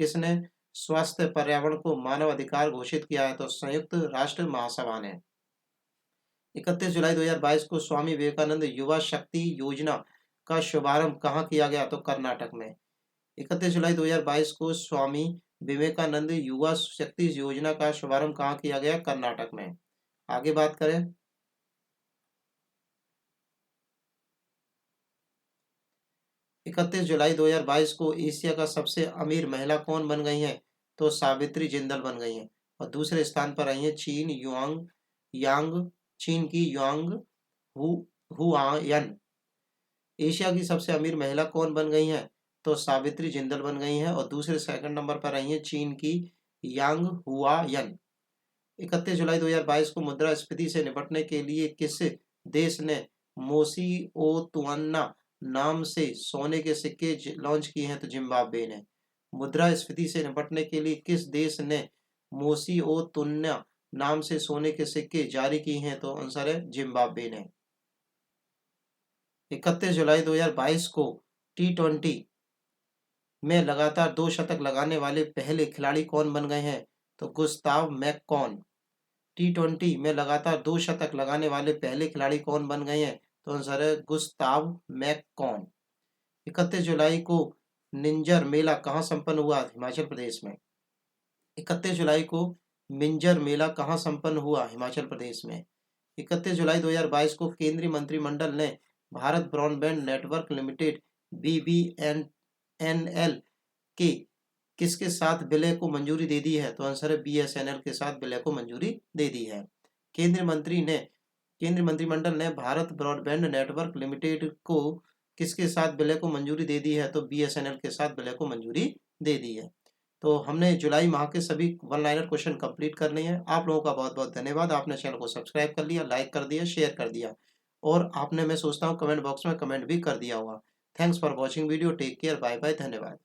किसने स्वास्थ्य पर्यावरण को मानव अधिकार घोषित किया है? तो संयुक्त राष्ट्र महासभा ने। 31 जुलाई 2022 को स्वामी विवेकानंद युवा शक्ति योजना का शुभारंभ कहाँ किया गया? तो कर्नाटक में। 31 जुलाई 2022 को स्वामी विवेकानंद युवा शक्ति योजना का शुभारंभ कहाँ किया गया? कर्नाटक में। आगे बात करें, 31 जुलाई 2022 को एशिया का सबसे अमीर महिला कौन बन गई है? तो सावित्री जिंदल बन गई हैं और दूसरे स्थान पर आई है चीन की यांग हुआयन। एशिया की सबसे अमीर महिला कौन बन गई है? तो सावित्री जिंदल बन गई हैं और दूसरे सेकंड नंबर पर आई है चीन की यांग हुआयन। 31 जुलाई 2022 को मुद्रास्फीति से निपटने के लिए किस देश ने मोसीओतुअन्ना नाम से सोने के सिक्के लॉन्च किए हैं? तो जिम्बाब्वे ने। मुद्रास्फीति से निपटने के लिए किस देश ने मोसी-ओ-तुन्ना नाम से सोने के सिक्के जारी किए हैं? तो आंसर है जिम्बाब्वे ने। 31 जुलाई 2022 को T20 में लगातार 2 शतक लगाने वाले पहले खिलाड़ी कौन बन गए हैं? तो गुस्ताव मैककॉन। T20 में लगातार 2 शतक लगाने वाले पहले खिलाड़ी कौन बन गए हैं? तो आंसर है गुस्ताव मैककॉन। 31 जुलाई को मिंजर मेला कहाँ संपन्न हुआ? हिमाचल प्रदेश में। 31 जुलाई को मिंजर मेला कहाँ संपन्न हुआ? हिमाचल प्रदेश में। 31 जुलाई 2022 को केंद्रीय मंत्रिमंडल ने Bharat broadband network limited BBNL के किसके साथ विलय को मंजूरी दे दी है? तो आंसर है BSNL के साथ विलय को मंजूरी दे दी है। केंद्रीय मंत्रिमंडल ने भारत ब्रॉडबैंड नेटवर्क लिमिटेड को किसके साथ विलय को मंजूरी दे दी है? तो BSNL के साथ विलय को मंजूरी दे दी है। तो हमने जुलाई माह के सभी वन लाइनर क्वेश्चन कंप्लीट कर लिए हैं। आप लोगों का बहुत बहुत धन्यवाद। आपने चैनल को सब्सक्राइब कर लिया, लाइक कर दिया, शेयर कर दिया और आपने, मैं सोचता हूँ, कमेंट बॉक्स में कमेंट भी कर दिया होगा। Thanks for watching video. Take care, bye bye, धन्यवाद।